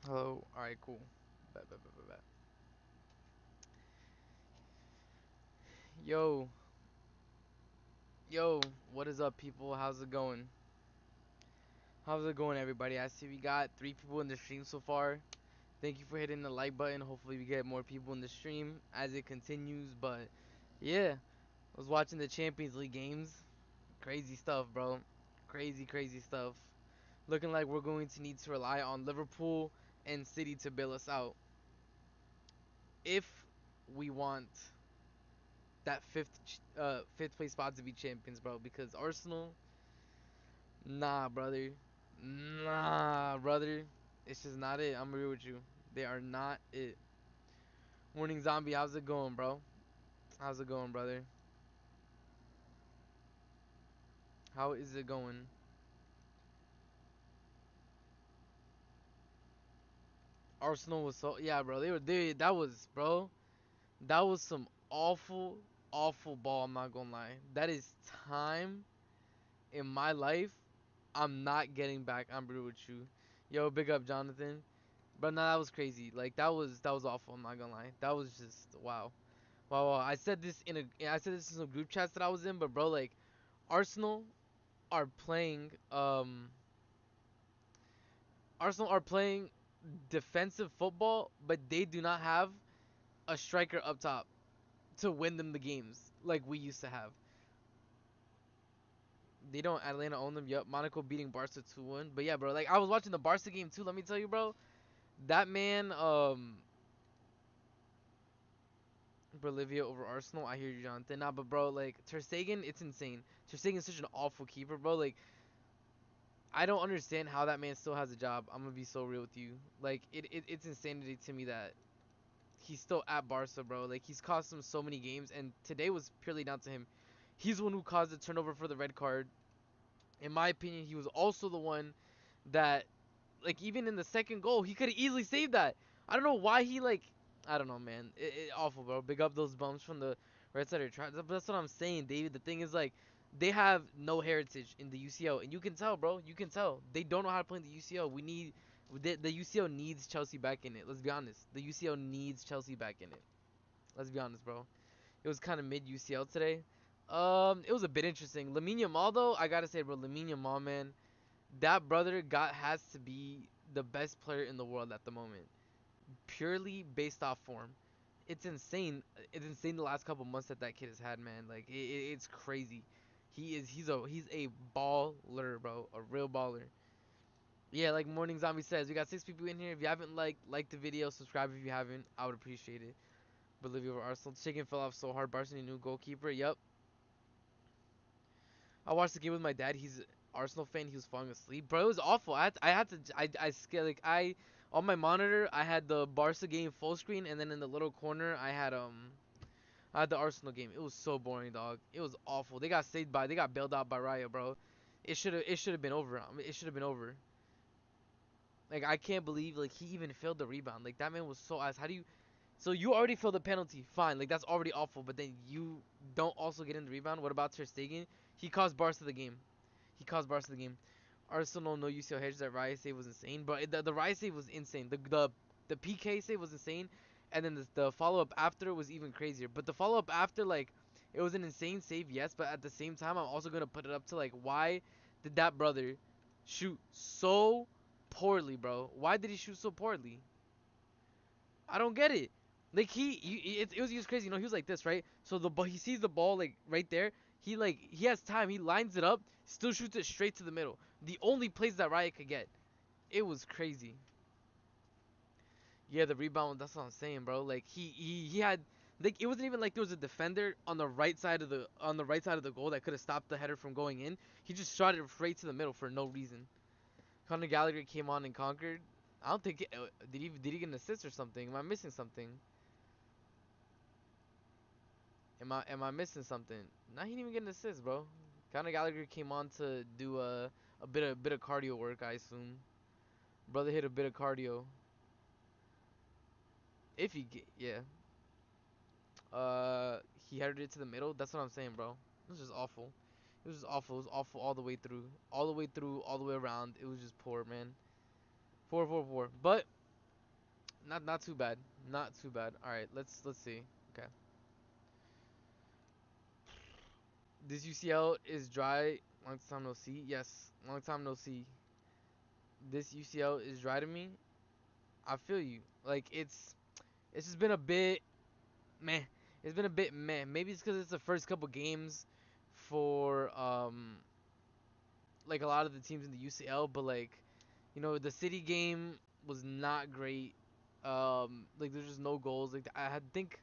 Hello. All right, cool. Bet, bet, bet, bet, bet. Yo, yo, what is up, people? How's it going? How's it going, everybody? I see we got 3 people in the stream so far. Thank you for hitting the like button. Hopefully, we get more people in the stream as it continues. But yeah, I was watching the Champions League games. Crazy stuff, bro. Crazy, crazy stuff. Looking like we're going to need to rely on Liverpool and City to bail us out if we want that fifth place spot to be champions, bro. Because Arsenal, nah, brother, nah, brother. It's just not it. I'm real with you. They are not it. Morning Zombie, how's it going, bro? How's it going, brother? How is it going? Arsenal was so yeah, bro. They were there. That was, bro. That was some awful, awful ball. I'm not gonna lie. That is time in my life. I'm not getting back. I'm real with you. Yo, big up, Jonathan. But no, that was crazy. Like that was awful. I'm not gonna lie. That was just wow. Wow, wow. I said this in some group chats that I was in, but bro, like Arsenal are playing Arsenal are playing defensive football, but they do not have a striker up top to win them the games like we used to have. They don't. Atlanta own them. Yup. Monaco beating Barca 2-1. But yeah, bro. Like I was watching the Barca game too. Let me tell you, bro. That man, Bolivia over Arsenal. I hear you, Jonathan. Nah, but bro, like Ter Stegen, it's insane. Ter Stegen's such an awful keeper, bro. Like I don't understand how that man still has a job. I'm gonna be so real with you. Like it's insanity to me that he's still at Barca, bro. Like he's cost him so many games, and today was purely down to him. He's the one who caused the turnover for the red card. In my opinion, he was also the one that, like, even in the second goal, he could have easily saved that. I don't know why he like. I don't know, man. Awful, bro. Big up those bums from the right side of the That's what I'm saying, David. The thing is, like, they have no heritage in the UCL, and you can tell, bro. You can tell they don't know how to play in the UCL. The UCL needs Chelsea back in it. Let's be honest. The UCL needs Chelsea back in it. Let's be honest, bro. It was kind of mid UCL today. It was a bit interesting. Lamine Yamal, though, I gotta say, bro, Lamine Yamal, man, that brother got has to be the best player in the world at the moment, purely based off form. It's insane. It's insane the last couple months that kid has had, man. Like it's crazy. He's a baller, bro, a real baller. Yeah, like Morning Zombie says, we got 6 people in here. If you haven't like the video, subscribe if you haven't. I would appreciate it. Bolivia over Arsenal. Chicken fell off so hard. Barcelona new goalkeeper. Yep. I watched the game with my dad. He's an Arsenal fan. He was falling asleep. Bro, it was awful. I scared like I on my monitor I had the Barca game full screen, and then in the little corner I had the Arsenal game. It was so boring, dog. It was awful. They got bailed out by Raya, bro. It should have been over. I mean, it should have been over. Like I can't believe like he even failed the rebound. Like that man was so ass. How do you? So you already failed the penalty. Fine. Like that's already awful. But then you don't also get in the rebound. What about Ter Stegen? He caused Barca the game. He caused Barca the game. Arsenal no UCL hedge. That Riot save was insane, but the Riot save was insane. The PK save was insane, and then the follow up after was even crazier. But the follow up after, like, it was an insane save, yes, but at the same time I'm also gonna put it up to, like, why did that brother shoot so poorly, bro? Why did he shoot so poorly? I don't get it. Like it was crazy. You know, he was like this, right? So he sees the ball like right there. He has time. He lines it up, still shoots it straight to the middle. The only place that Riot could get. It was crazy. Yeah, the rebound. That's what I'm saying, bro. Like he had like it wasn't even like there was a defender on the right side of the goal that could have stopped the header from going in. He just shot it straight to the middle for no reason. Conor Gallagher came on and conquered. I don't think did he get an assist or something? Am I missing something? Am I missing something? Nah, he didn't even get an assist, bro. Conor Gallagher came on to do a bit of cardio work, I assume. Brother hit a bit of cardio. If he get yeah, he headed it to the middle. That's what I'm saying, bro. It was just awful. It was just awful. It was awful all the way through, all the way through, all the way around. It was just poor, man. Poor, poor, poor. But Not too bad. Not too bad. All right, let's see. Okay. This UCL is dry. Long time no see. Yes, long time no see. This UCL is dry to me. I feel you. Like it's just been a bit meh. It's been a bit meh. Maybe it's because it's the first couple games for like a lot of the teams in the UCL, but like the City game was not great. Like there's just no goals. Like I had think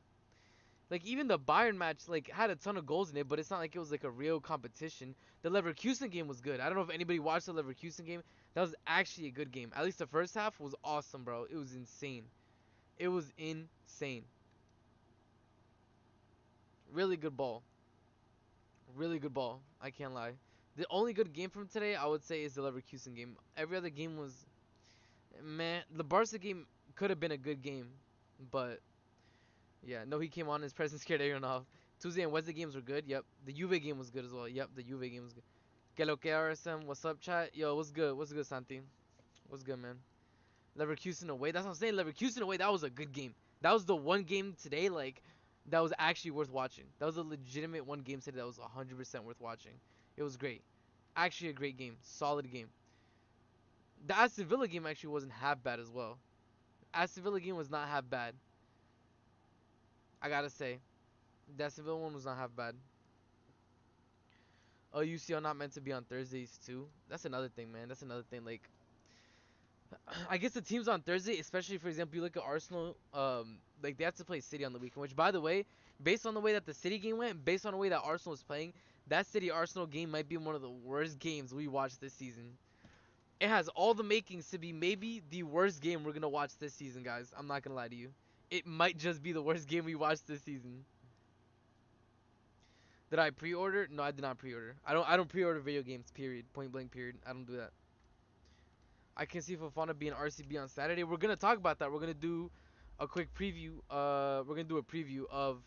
like even the Bayern match like had a ton of goals in it, but it's not like it was like a real competition. The Leverkusen game was good. I don't know if anybody watched the Leverkusen game. That was actually a good game. At least the first half was awesome, bro. It was insane. It was insane. Really good ball. Really good ball. I can't lie. The only good game from today, I would say, is the Leverkusen game. Every other game was man. The Barca game could have been a good game, but yeah, no, he came on. His presence scared everyone off. Tuesday and Wednesday games were good. Yep. The Juve game was good as well. Yep. The Juve game was good. Que lo que RSM? What's up, chat? Yo, what's good? What's good, Santi? What's good, man? Leverkusen away. That's what I'm saying. Leverkusen away. That was a good game. That was the one game today, like, that was actually worth watching. That was a legitimate one game today that was 100% worth watching. It was great. Actually, a great game. Solid game. The Aston Villa game actually wasn't half bad as well. Aston Villa game was not half bad. I gotta say, the Aston Villa one was not half bad. Oh, UCL not meant to be on Thursdays too. That's another thing, man. That's another thing. Like, I guess the teams on Thursday, especially for example, you look at Arsenal, like they have to play City on the weekend. Which, by the way, based on the way that the City game went, based on the way that Arsenal is playing, that City Arsenal game might be one of the worst games we watched this season. It has all the makings to be maybe the worst game we're gonna watch this season, guys. I'm not gonna lie to you. It might just be the worst game we watched this season. Did I pre-order? No, I did not pre-order. I don't pre-order video games. Period. Point blank. Period. I don't do that. I can see Fofana being RCB on Saturday. We're gonna talk about that. We're gonna do a quick preview. We're gonna do a preview of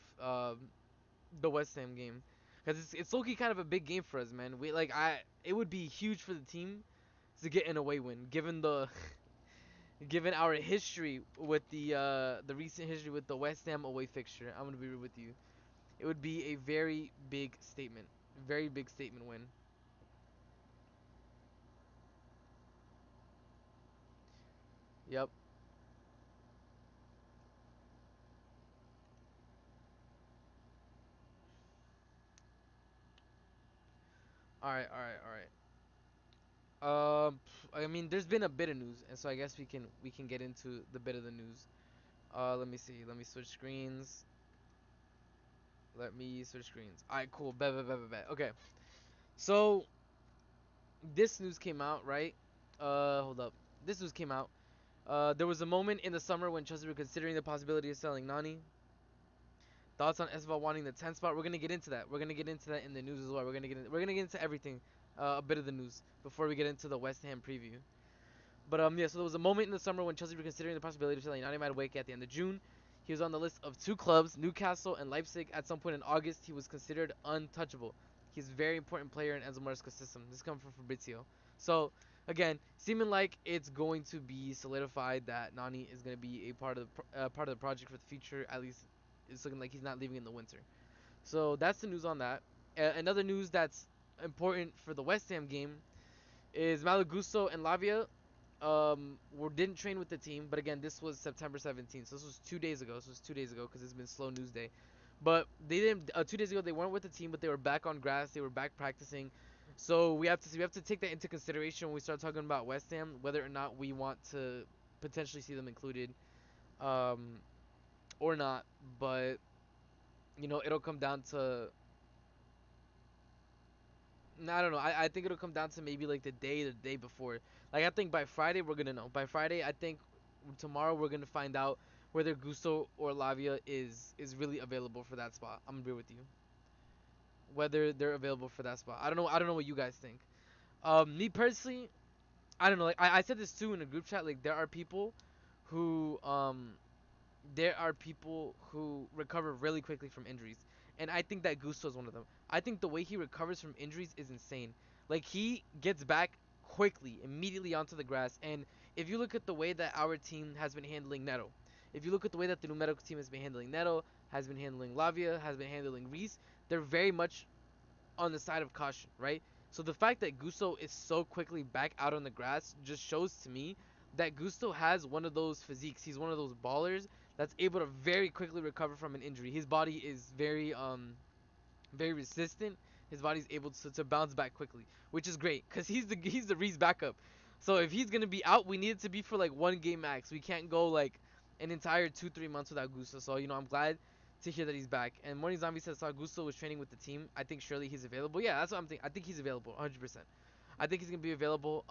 the West Ham game because it's low key kind of a big game for us, man. It would be huge for the team to get an away win, given the given our history with the recent history with the West Ham away fixture. I'm gonna be real with you. It would be a very big statement, very big statement win. Yep. All right. All right. All right. I mean, there's been a bit of news, and so I guess we can get into the bit of the news. Let me see. Let me switch screens. Let me switch screens. All right, cool. Bet, bet, bet, bet, bet. Okay. So this news came out, right? Hold up. This news came out. There was a moment in the summer when Chelsea were considering the possibility of selling Nani. Thoughts on Estevao wanting the 10th spot? We're gonna get into that. We're gonna get into that in the news as well. We're gonna get into everything. A bit of the news before we get into the West Ham preview. But yeah, so there was a moment in the summer when Chelsea were considering the possibility of selling Nani Madueke at the end of June. He was on the list of two clubs, Newcastle and Leipzig. At some point in August, he was considered untouchable. He's a very important player in Enzo Maresca's system. This comes from Fabrizio. So again, seeming like it's going to be solidified that Nani is going to be a part of the project for the future. At least it's looking like he's not leaving in the winter. So that's the news on that. Another news that's important for the West Ham game is Malagusto and Lavia didn't train with the team, but again, this was September 17th, so this was 2 days ago. This was 2 days ago because it's been slow news day. But they didn't. 2 days ago, they weren't with the team, but they were back on grass. They were back practicing. So we have to take that into consideration when we start talking about West Ham, whether or not we want to potentially see them included, um, or not. But it'll come down to I don't know. I think it'll come down to maybe like the day before. Like I think by Friday we're gonna know. By Friday, I think tomorrow we're gonna find out whether Gusto or Lavia is really available for that spot. I'm gonna be with you. Whether they're available for that spot. I don't know. I don't know what you guys think. Me personally, I don't know. Like I said this too in a group chat. Like who there are people who recover really quickly from injuries, and I think that Gusto is one of them. I think the way he recovers from injuries is insane. Like he gets back quickly, immediately onto the grass, and if you look at the way that our team has been handling Neto, if you look at the way that the numerical team has been handling Neto, has been handling Lavia, has been handling Reese, they're very much on the side of caution, right? So the fact that Gusto is so quickly back out on the grass just shows to me that Gusto has one of those physiques. He's one of those ballers that's able to very quickly recover from an injury. His body is very resistant. His body's able to bounce back quickly, which is great because he's the Reese backup. So if he's gonna be out, we need it to be for like 1 game max. We can't go like an entire 2-3 months without Gusto. So I'm glad to hear that he's back. And Morning Zombie says saw Gusto was training with the team. I think surely he's available. Yeah, that's what I'm thinking. I think he's available, 100%. I think he's gonna be available.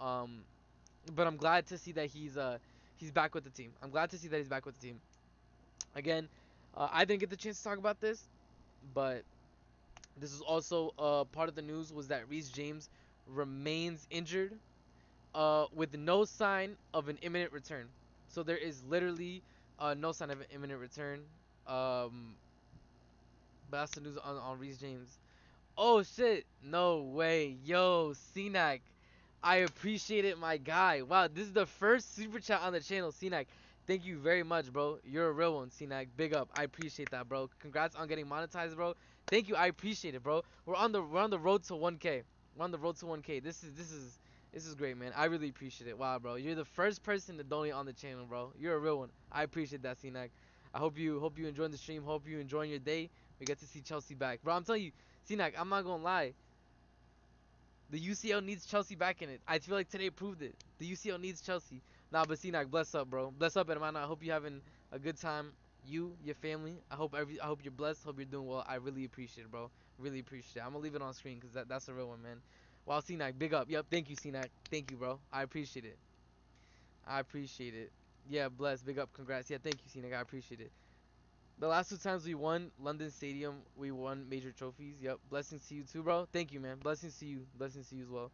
But I'm glad to see that he's back with the team. I'm glad to see that he's back with the team. Again, I didn't get the chance to talk about this, but this is also part of the news was that Reece James remains injured with no sign of an imminent return. So there is literally no sign of an imminent return. Um, but that's the news on Reece James. Oh shit! No way, yo, Cenac. I appreciate it, my guy. Wow, this is the first super chat on the channel, Cenac. Thank you very much, bro. You're a real one, Cenac. Big up. I appreciate that, bro. Congrats on getting monetized, bro. Thank you. I appreciate it, bro. We're on the road to 1K. We're on the road to 1K. This is great, man. I really appreciate it. Wow, bro. You're the first person to donate on the channel, bro. You're a real one. I appreciate that, Cenac. I hope you enjoying the stream. Hope you enjoying your day. We get to see Chelsea back, bro. I'm telling you, Cenac, I'm not gonna lie. The UCL needs Chelsea back in it. I feel like today proved it. The UCL needs Chelsea. Nah, but Cenac, bless up, bro. Bless up, hermano. I hope you're having a good time. You, your family. I hope you're blessed. Hope you're doing well. I really appreciate it, bro. Really appreciate it. I'm gonna leave it on screen because that's a real one, man. Wow, Cenac, big up. Yep, thank you, Cenac. Thank you, bro. I appreciate it. I appreciate it. Yeah, bless. Big up. Congrats. Yeah, thank you, Cenac. I appreciate it. The last 2 times we won London Stadium, we won major trophies. Yep. Blessings to you too, bro. Thank you, man. Blessings to you. Blessings to you as well.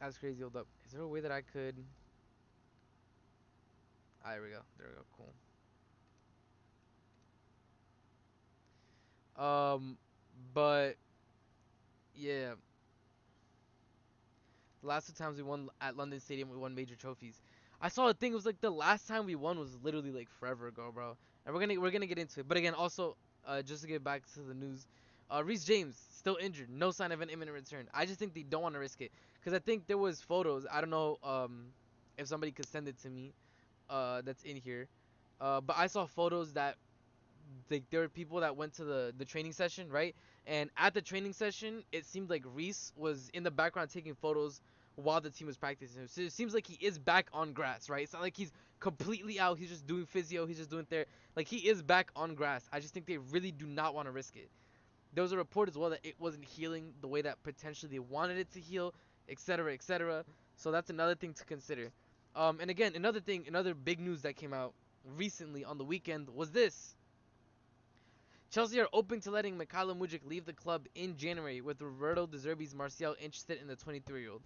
That's crazy. Hold up. Is there a way that I could? Ah, there we go. There we go. Cool. But yeah, the last 2 times we won at London Stadium, we won major trophies. I saw a thing. It was like the last time we won was literally like forever ago, bro. And we're gonna get into it. But again, also, just to get back to the news, Reece James still injured. No sign of an imminent return. I just think they don't want to risk it because I think there was photos. I don't know if somebody could send it to me. That's in here. But I saw photos that like there were people that went to the training session, right? And at the training session, it seemed like Reese was in the background taking photos while the team was practicing. So it seems like he is back on grass, right? It's not like he's completely out. He's just doing physio. He's just doing therapy. Like he is back on grass. I just think they really do not want to risk it. There was a report as well that it wasn't healing the way that potentially they wanted it to heal, etc., etc. So that's another thing to consider. And again, another thing, another big news that came out recently on the weekend was this. Chelsea are open to letting Mikhailo Mudryk leave the club in January, with Roberto De Zerbi's Martial interested in the 23-year-old.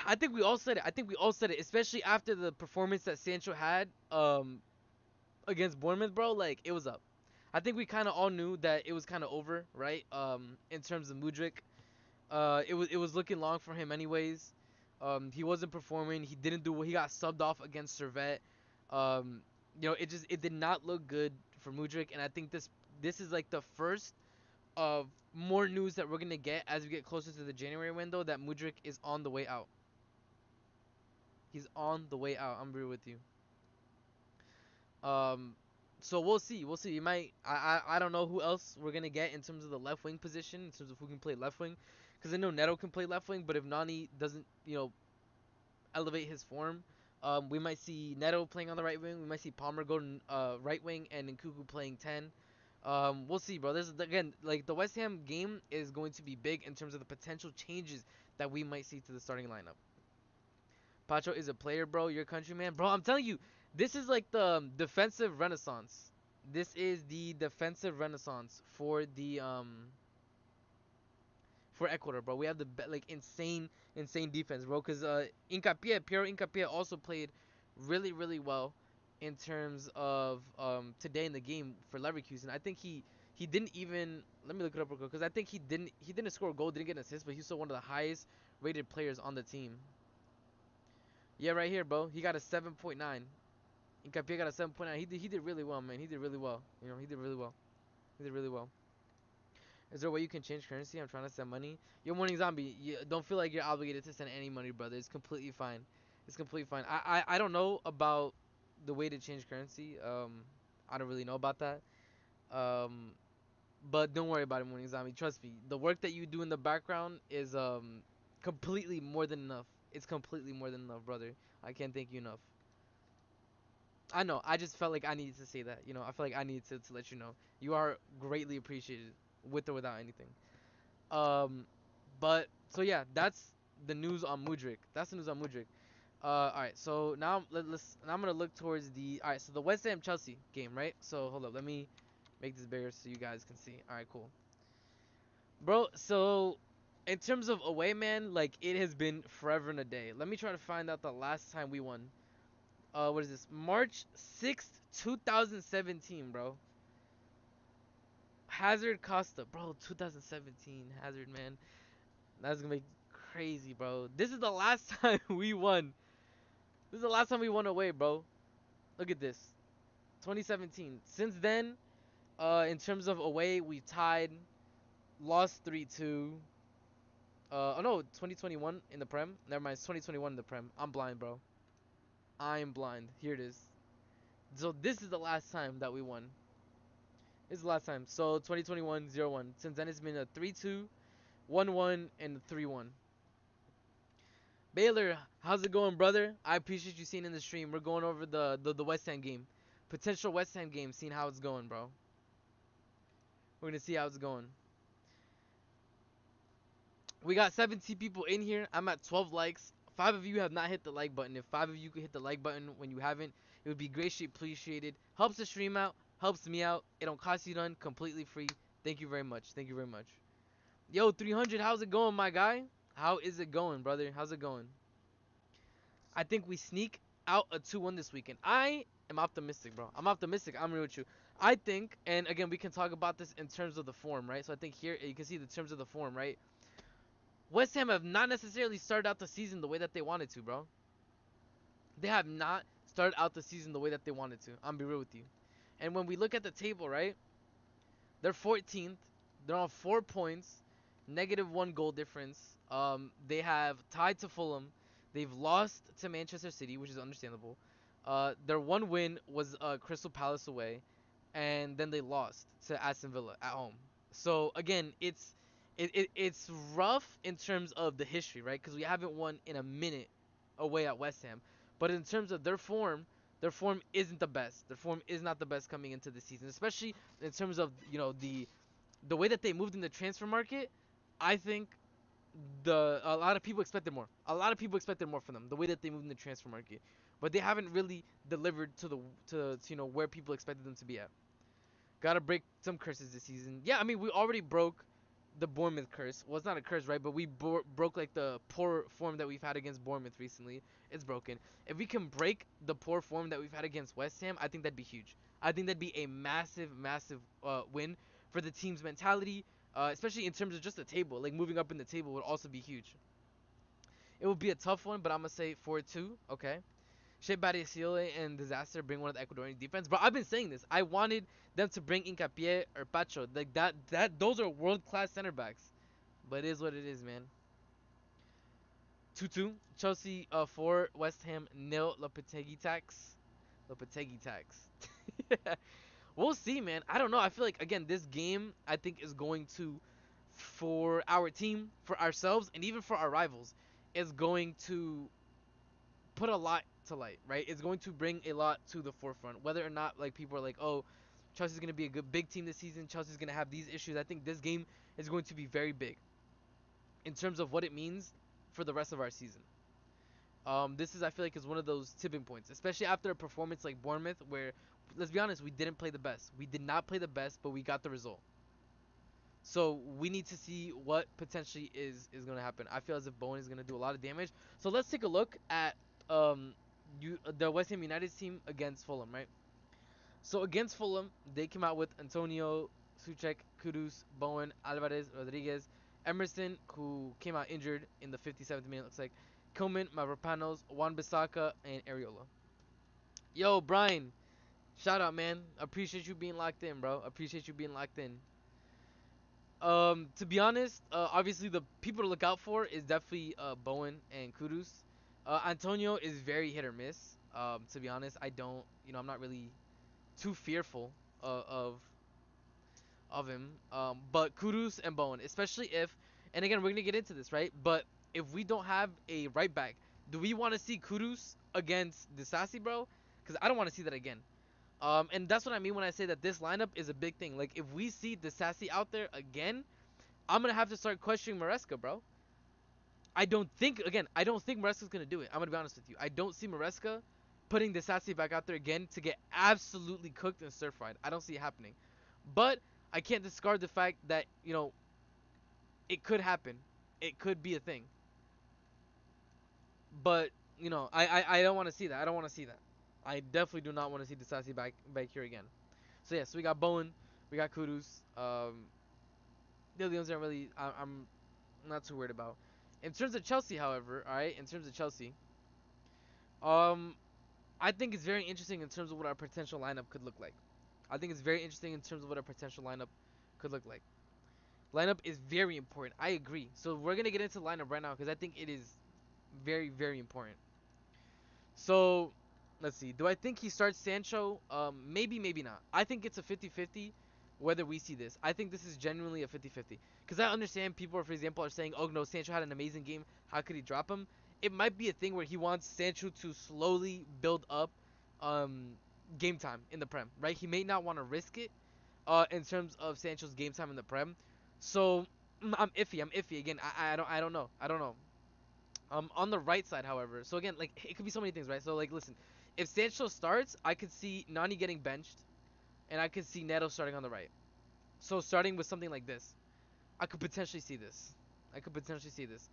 I think we all said it. I think we all said it, especially after the performance that Sancho had against Bournemouth, bro. Like it was up. I think we kind of all knew that it was kind of over, right? In terms of Mudryk, it was looking long for him anyways. He wasn't performing. He didn't do. He got subbed off against Servette. Um, it did not look good for Mudryk, and I think this is like the first of more news that we're gonna get as we get closer to the January window that Mudryk is on the way out. He's on the way out. I'm real with you. Um, so we'll see. We'll see. You might. I don't know who else we're gonna get in terms of the left wing position, in terms of who can play left wing, because I know Neto can play left wing, but if Nani doesn't, elevate his form, we might see Neto playing on the right wing. We might see Palmer go to right wing and Nkuku playing 10. We'll see, bro. There's again, like the West Ham game is going to be big in terms of the potential changes that we might see to the starting lineup. Pacho is a player, bro. Your countryman, bro. I'm telling you, this is like the defensive renaissance. This is the defensive renaissance for Ecuador, bro. We have the like insane defense, bro. Cause Piero Incapia also played really really well in terms of today in the game for Leverkusen. I think he didn't even let me look it up real quick because I think he didn't score a goal, didn't get an assist, but he's still one of the highest rated players on the team. Yeah, right here, bro. He got a 7.9. Nkapie got a 7.9. He did really well, man. He did really well. He did really well. He did really well. Is there a way you can change currency? I'm trying to send money. Yo, Morning Zombie, you don't feel like you're obligated to send any money, brother. It's completely fine. It's completely fine. I don't know about the way to change currency. I don't really know about that. Um, but don't worry about it, Morning Zombie. Trust me. The work that you do in the background is completely more than enough. It's completely more than enough, brother. I can't thank you enough. I know. I just felt like I needed to say that. I feel like I needed to let you know. You are greatly appreciated, with or without anything. Um, but so yeah, that's the news on Mudryk. That's the news on Mudryk. All right. So now let's. Now I'm gonna look towards the. All right. So the West Ham Chelsea game, right? So hold up. Let me make this bigger so you guys can see. All right. Cool, bro. So in terms of away man, like it has been forever and a day. Let me try to find out the last time we won. What is this? March 6th, 2017, bro. Hazard Costa, bro. 2017 Hazard, man. That's gonna be crazy, bro. This is the last time we won. This is the last time we won away, bro. Look at this. 2017. Since then, in terms of away, we tied, lost 3-2. Oh no, 2021 in the Prem. Never mind, it's 2021 in the Prem. I'm blind, bro. I'm blind. Here it is. So this is the last time that we won. This is the last time. So 2021 0-1. Since then, it's been a 3-2, 1-1, and a 3-1. Baylor, how's it going, brother? I appreciate you seeing in the stream. We're going over the West Ham game, potential West Ham game, seeing how it's going, bro. We're gonna see how it's going. We got 17 people in here. I'm at 12 likes. 5 of you have not hit the like button. If 5 of you could hit the like button when you haven't, it would be greatly appreciated. Helps the stream out. Helps me out. It don't cost you none. Completely free. Thank you very much. Thank you very much. Yo, 300. How's it going, my guy? How is it going, brother? How's it going? I think we sneak out a 2-1 this weekend. I am optimistic, bro. I'm optimistic. I'm real with you. I think, and again, we can talk about this in terms of the form, right? So I think here you can see the terms of the form, right? West Ham have not necessarily started out the season the way that they wanted to, bro. They have not started out the season the way that they wanted to. I'm be real with you. And when we look at the table, right? They're 14th. They're on 4 points, -1 goal difference. They have tied to Fulham. They've lost to Manchester City, which is understandable. Their one win was Crystal Palace away, and then they lost to Aston Villa at home. So again, it's rough in terms of the history, right? Because we haven't won in a minute away at West Ham. But in terms of their form isn't the best. Their form is not the best coming into the season, especially in terms of the way that they moved in the transfer market. I think the a lot of people expected more. A lot of people expected more from them. The way that they moved in the transfer market, but they haven't really delivered to where people expected them to be at. Gotta break some curses this season. Yeah, I mean we already broke the Bournemouth curse. Well, it's not a curse, right? But we broke like the poor form that we've had against Bournemouth recently. It's broken. If we can break the poor form that we've had against West Ham, I think that'd be huge. I think that'd be a massive, massive win for the team's mentality, especially in terms of just the table. Like moving up in the table would also be huge. It would be a tough one, but I'm gonna say 4-2. Okay. Shea Barisiole and Disaster bring one of the Ecuadorian defense. Bro, I've been saying this. I wanted them to bring Incapié or Pacho. Like those are world class center backs. But it is what it is, man. 2-2. Chelsea 4, West Ham nil. Lopetegui tax. Lopetegui tax. We'll see, man. I don't know. I feel like again this game I think is going to, for our team, for ourselves, and even for our rivals, is going to put a lot to light, right? It's going to bring a lot to the forefront. Whether or not like people are like, oh, Chelsea's gonna be a good big team this season. Chelsea's gonna have these issues. I think this game is going to be very big in terms of what it means for the rest of our season. This is I feel like is one of those tipping points, especially after a performance like Bournemouth, where let's be honest, we didn't play the best. We did not play the best, but we got the result. So we need to see what potentially is going to happen. I feel as if Bowen is going to do a lot of damage. So let's take a look at the West Ham United team against Fulham, right? So against Fulham, they came out with Antonio, Suchek, Kudus, Bowen, Alvarez, Rodriguez, Emerson, who came out injured in the 57th minute, looks like, Kilman, Mavropanos, Wan-Bissaka, and Areola. Yo, Brian, shout out, man. Appreciate you being locked in, bro. Appreciate you being locked in. To be honest, obviously the people to look out for is definitely Bowen and Kudus. Antonio is very hit or miss. To be honest, I don't, I'm not really too fearful of him. But Kudus and Bowen, especially if, and again, we're gonna get into this, right? But if we don't have a right back, do we want to see Kudus against Disasi, bro? Because I don't want to see that again. And that's what I mean when I say that this lineup is a big thing. Like, if we see Disasi out there again, I'm gonna have to start questioning Maresca, bro. I don't think Maresca's gonna do it. I'm gonna be honest with you. I don't see Maresca putting Disasi back out there again to get absolutely cooked and stir fried. I don't see it happening. But I can't discard the fact that it could happen. It could be a thing. But I don't want to see that. I don't want to see that. I definitely do not want to see Disasi back here again. So yeah, so we got Bowen, we got Kudus. The other ones aren't really. I'm not too worried about. In terms of Chelsea, however, all right. In terms of Chelsea, um, I think it's very interesting in terms of what our potential lineup could look like. I think it's very interesting in terms of what our potential lineup could look like. Lineup is very important. I agree. So we're gonna get into lineup right now because I think it is very, very important. So let's see. Do I think he starts Sancho? Maybe, maybe not. I think it's a 50-50 whether we see this. I think this is genuinely a 50-50. Because I understand people, for example, are saying, oh no, Sancho had an amazing game. How could he drop him? It might be a thing where he wants Sancho to slowly build up um, game time in the Prem, right? He may not want to risk it in terms of Sancho's game time in the Prem. So I'm iffy. I'm iffy again. I don't know. I don't know. On the right side, however, so again, like it could be so many things, right? So like, listen, if Sancho starts, I could see Nani getting benched, and I could see Neto starting on the right. So starting with something like this, I could potentially see this. I could potentially see this.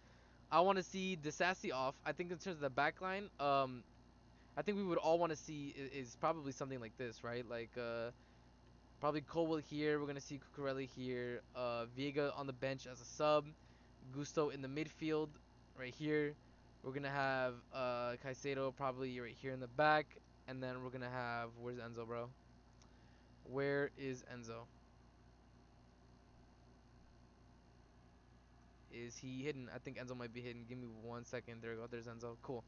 I want to see Disasi off. I think in terms of the back line, I think we would all want to see is probably something like this, right? Like probably Colwell here. We're gonna see Cucurella here. Viega on the bench as a sub. Gusto in the midfield, right here. We're gonna have Caicedo probably right here in the back, and then we're gonna have where's Enzo, bro? Where is Enzo? Is he hidden? I think Enzo might be hidden. Give me 1 second. There we go. There's Enzo. Cool.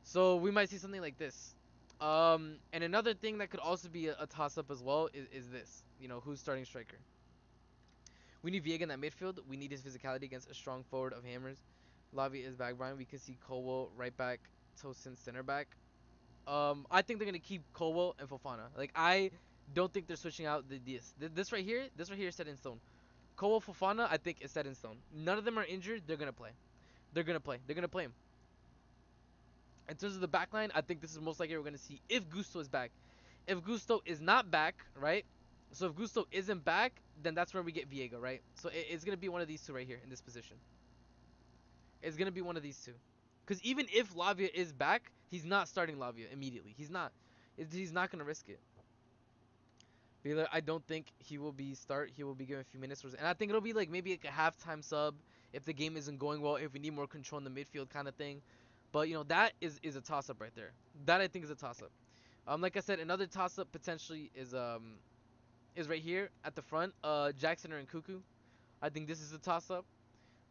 So we might see something like this. And another thing that could also be a toss up as well is this. Who's starting striker? We need Viega in that midfield. We need his physicality against a strong forward of Hammers. Lavia is back, Brian. We could see Colwell right back, Tosin center back. I think they're gonna keep Colwell and Fofana. Like I don't think they're switching out this right here. This right here is set in stone. Colwell, Fofana, I think is set in stone. None of them are injured. They're gonna play. They're gonna play. They're gonna play him. In terms of the backline, I think this is most likely we're gonna see if Gusto is back. If Gusto is not back, right? So if Gusto isn't back, then that's where we get Viega, right? So it's gonna be one of these two right here in this position. It's gonna be one of these two. Because even if Lavia is back, he's not starting Lavia immediately. He's not. He's not gonna risk it. Because I don't think he will be start. He will be given a few minutes, and I think it'll be like maybe like a halftime sub if the game isn't going well. If we need more control in the midfield, kind of thing. But that is a toss up right there. That I think is a toss up. Like I said, another toss up potentially is right here at the front. Jackson or Nkuku. I think this is a toss up.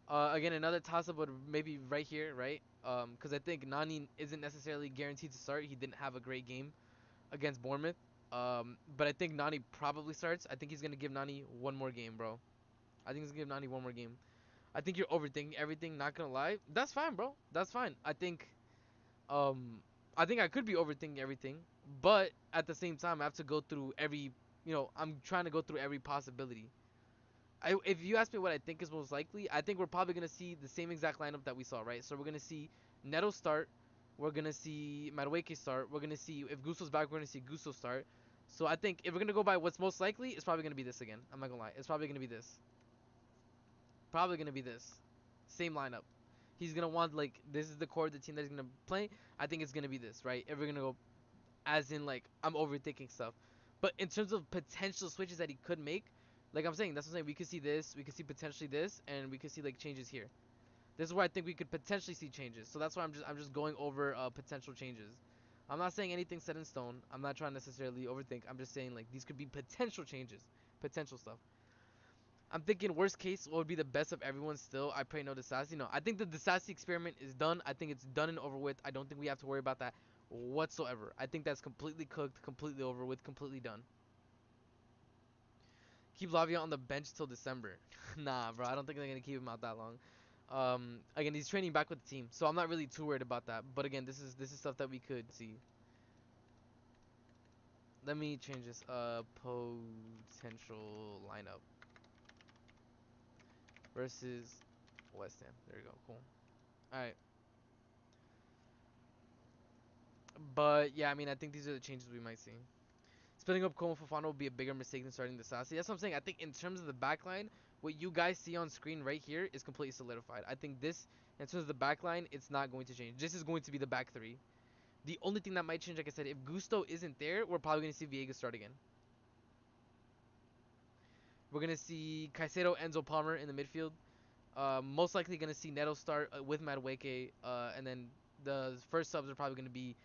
Again, another toss-up would maybe right here, right? Because I think Nani isn't necessarily guaranteed to start. He didn't have a great game against Bournemouth. But I think Nani probably starts. I think he's gonna give Nani one more game, bro. I think he's gonna give Nani one more game. I think you're overthinking everything. Not gonna lie, that's fine, bro. That's fine. Um, I think I could be overthinking everything, but at the same time, I have to go through every. I'm trying to go through every possibility. If you ask me what I think is most likely, I think we're probably gonna see the same exact lineup that we saw, right? So we're gonna see Neto start, we're gonna see Madueke start, we're gonna see if Gusto's back, we're gonna see Gusto start. So I think if we're gonna go by what's most likely, it's probably gonna be this again. I'm not gonna lie, it's probably gonna be this. Probably gonna be this. Same lineup. He's gonna want like this is the core of the team that he's gonna play. I think it's gonna be this, right? If we're gonna go as in like I'm overthinking stuff. But in terms of potential switches that he could make, like I'm saying, that's what I'm saying. We could see this, we could see potentially this, and we could see like changes here. This is where I think we could potentially see changes. So that's why I'm just going over potential changes. I'm not saying anything set in stone. I'm not trying to necessarily overthink. I'm just saying like these could be potential changes, potential stuff. I'm thinking worst case, what would be the best of everyone still? I pray no Disasi. No, I think the Disasi experiment is done. I think it's done and over with. I don't think we have to worry about that whatsoever. I think that's completely cooked, completely over with, completely done. Keep Lavia on the bench till December. Nah, bro, I don't think they're gonna keep him out that long. Again, he's training back with the team, so I'm not really too worried about that. But again, this is stuff that we could see. Let me change this. Potential lineup versus West Ham. There you go. Cool. All right. But yeah, I mean, I think these are the changes we might see. Splitting up Como Fofana will be a bigger mistake than starting the Sassy. That's what I'm saying. I think in terms of the back line, what you guys see on screen right here is completely solidified. I think this, in terms of the back line, it's not going to change. This is going to be the back three. The only thing that might change, like I said, if Gusto isn't there, we're probably going to see Viega start again. We're going to see Caicedo, Enzo, Palmer in the midfield. Most likely going to see Neto start with Madueke, and then the first subs are probably going to be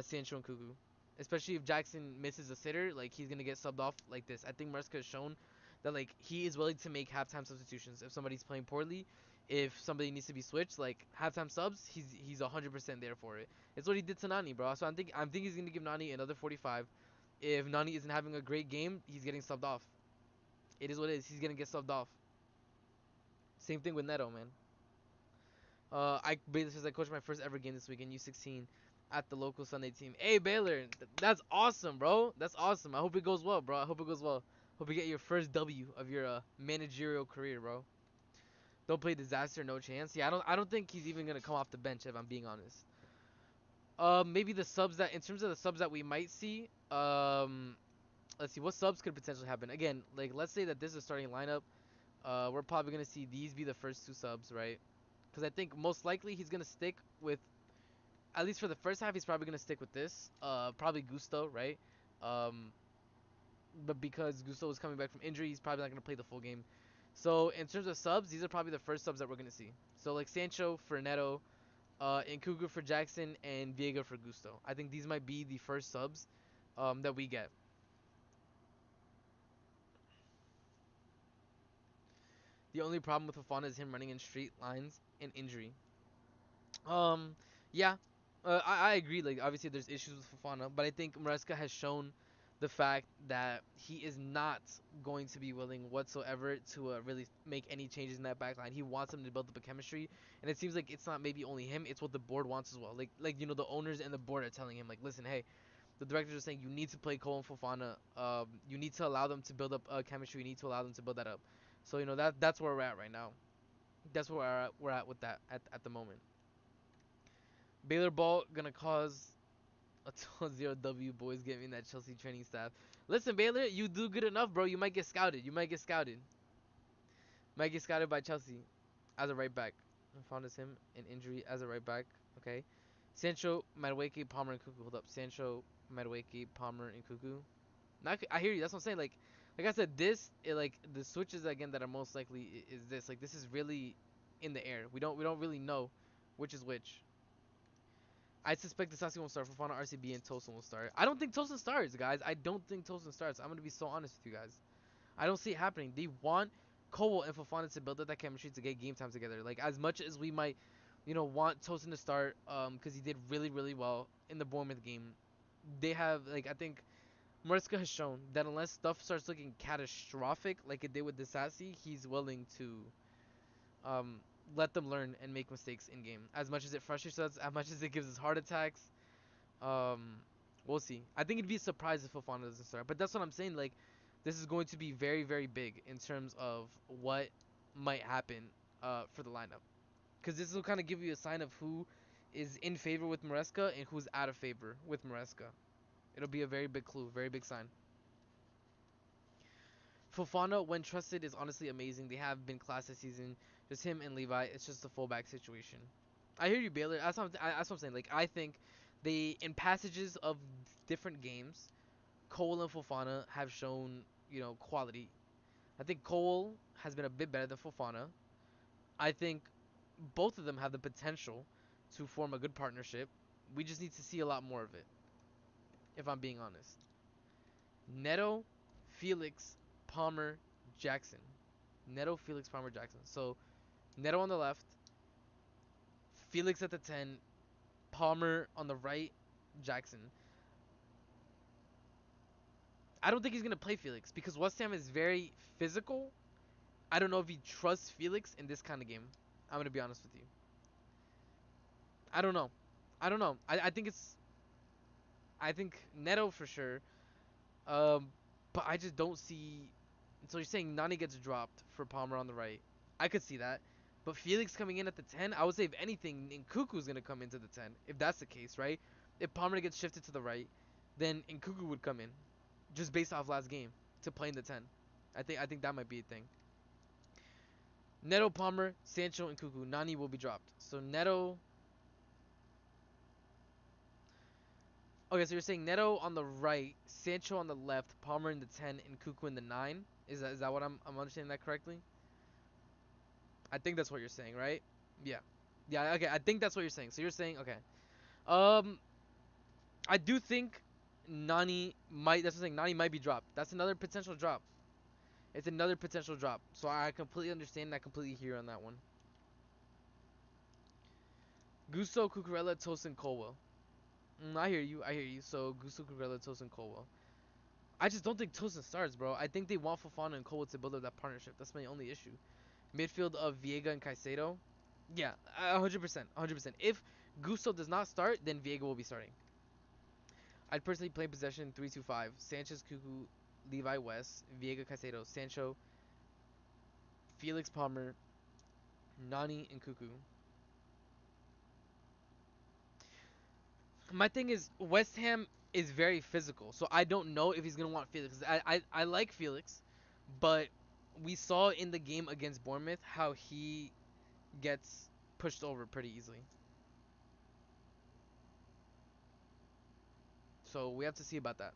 Sancho and Kuku. Especially if Jackson misses a sitter, like he's gonna get subbed off like this. I think Maresca has shown that like he is willing to make halftime substitutions if somebody's playing poorly, if somebody needs to be switched, like halftime subs, he's 100% there for it. It's what he did to Nani, bro. So I'm thinking he's gonna give Nani another 45. If Nani isn't having a great game, he's getting subbed off. It is what it is. He's gonna get subbed off. Same thing with Neto, man. I Baylor says I coached my first ever game this weekend, U16, at the local Sunday team. Hey Baylor, that's awesome, bro. That's awesome. I hope it goes well, bro. I hope it goes well. Hope you get your first W of your managerial career, bro. Don't play disaster, no chance. Yeah, I don't think he's even gonna come off the bench if I'm being honest. Maybe the subs that in terms of the subs that we might see. Let's see what subs could potentially happen. Again, like let's say that this is a starting lineup. We're probably gonna see these be the first two subs, right? Because I think most likely he's gonna stick with at least for the first half. He's probably gonna stick with this. Probably Gusto, right? Um, but because Gusto is coming back from injury, he's probably not gonna play the full game. So in terms of subs, these are probably the first subs that we're gonna see. So like Sancho for Neto, and Kugu for Jackson, and Viega for Gusto. I think these might be the first subs that we get. The only problem with Fafana is him running in straight lines and injury. Um, yeah, I agree. Like obviously there's issues with Fofana, but I think Maresca has shown the fact that he is not going to be willing whatsoever to really make any changes in that back line. He wants them to build up a chemistry, and it seems like it's not maybe only him; it's what the board wants as well. Like the owners and the board are telling him like, listen, hey, the directors are saying you need to play Cole and Fofana. You need to allow them to build up chemistry. You need to allow them to build that up. So that's where we're at right now. That's where we're at with that at the moment. Baylor Ball gonna cause a 0 W. Boys get me in that Chelsea training staff. Listen, Baylor, you do good enough, bro. You might get scouted. You might get scouted. Might get scouted by Chelsea as a right back. I found as him an injury as a right back. Okay. Sancho, Madueke, Palmer, and Cuckoo. Hold up. Sancho, Madueke, Palmer, and Cuckoo. Not, I hear you. That's what I'm saying. Like I said, like the switches again that are most likely is this. Like this is really in the air. We don't really know which is which. I suspect Disasi won't start. Fofana, RCB, and Tosin will start. I don't think Tosin starts, guys. I don't think Tosin starts. I'm gonna be so honest with you guys. I don't see it happening. They want Cole and Fofana to build up that chemistry to get game time together. Like as much as we might, want Tosin to start, because he did really really well in the Bournemouth game. They have like I think Mariska has shown that unless stuff starts looking catastrophic like it did with Disasi, he's willing to um, let them learn and make mistakes in game. As much as it frustrates us, as much as it gives us heart attacks, um, we'll see. I think it'd be a surprise if Fofana doesn't start. But that's what I'm saying. Like, this is going to be very, very big in terms of what might happen for the lineup. Because this will kind of give you a sign of who is in favor with Maresca and who's out of favor with Maresca. It'll be a very big clue, very big sign. Fofana, when trusted, is honestly amazing. They have been class this season. Just him and Levi. It's just a fullback situation. I hear you, Baylor. That's what I'm saying. Like I think they in passages of different games, Cole and Fofana have shown quality. I think Cole has been a bit better than Fofana. I think both of them have the potential to form a good partnership. We just need to see a lot more of it, if I'm being honest. Neto, Felix, Palmer, Jackson. Neto, Felix, Palmer, Jackson. So Neto on the left, Felix at the 10, Palmer on the right, Jackson. I don't think he's gonna play Felix because West Ham is very physical. I don't know if he trusts Felix in this kind of game. I'm gonna be honest with you. I don't know. I don't know. I think Neto for sure. Um, but I just don't see. So you're saying Nani gets dropped for Palmer on the right? I could see that. But Felix coming in at the 10, I would say if anything, Nkuku's gonna come into the 10. If that's the case, right? If Palmer gets shifted to the right, then Nkuku would come in, just based off last game, to play in the 10. I think that might be a thing. Neto, Palmer, Sancho, and Nkuku. Nani will be dropped. So Neto. Okay, so you're saying Neto on the right, Sancho on the left, Palmer in the 10, and Nkuku in the 9. Is that what I'm understanding that correctly? I think that's what you're saying, right? Yeah. Yeah, okay. I think that's what you're saying. So you're saying, okay. Um I do think Nani might that's what I'm saying, Nani might be dropped. That's another potential drop. It's another potential drop. So I completely understand and I completely hear on that one. Gusto, Cucurella, Tosin, Colwell. I hear you. I hear you. So Gusto, Cucurella, Tosin, Colwell. I just don't think Tosin starts, bro. I think they want Fofana and Colwell to build up that partnership. That's my only issue. Midfield of Viega and Caicedo. Yeah, 100%, 100%. If Gusto does not start, then Viega will be starting. I'd personally play possession 3-2-5. Sanchez, Cuckoo, Levi West, Viega, Caicedo, Sancho, Felix Palmer, Nani, and Cuckoo. My thing is West Ham is very physical, so I don't know if he's gonna want Felix. I like Felix, but we saw in the game against Bournemouth how he gets pushed over pretty easily. So we have to see about that.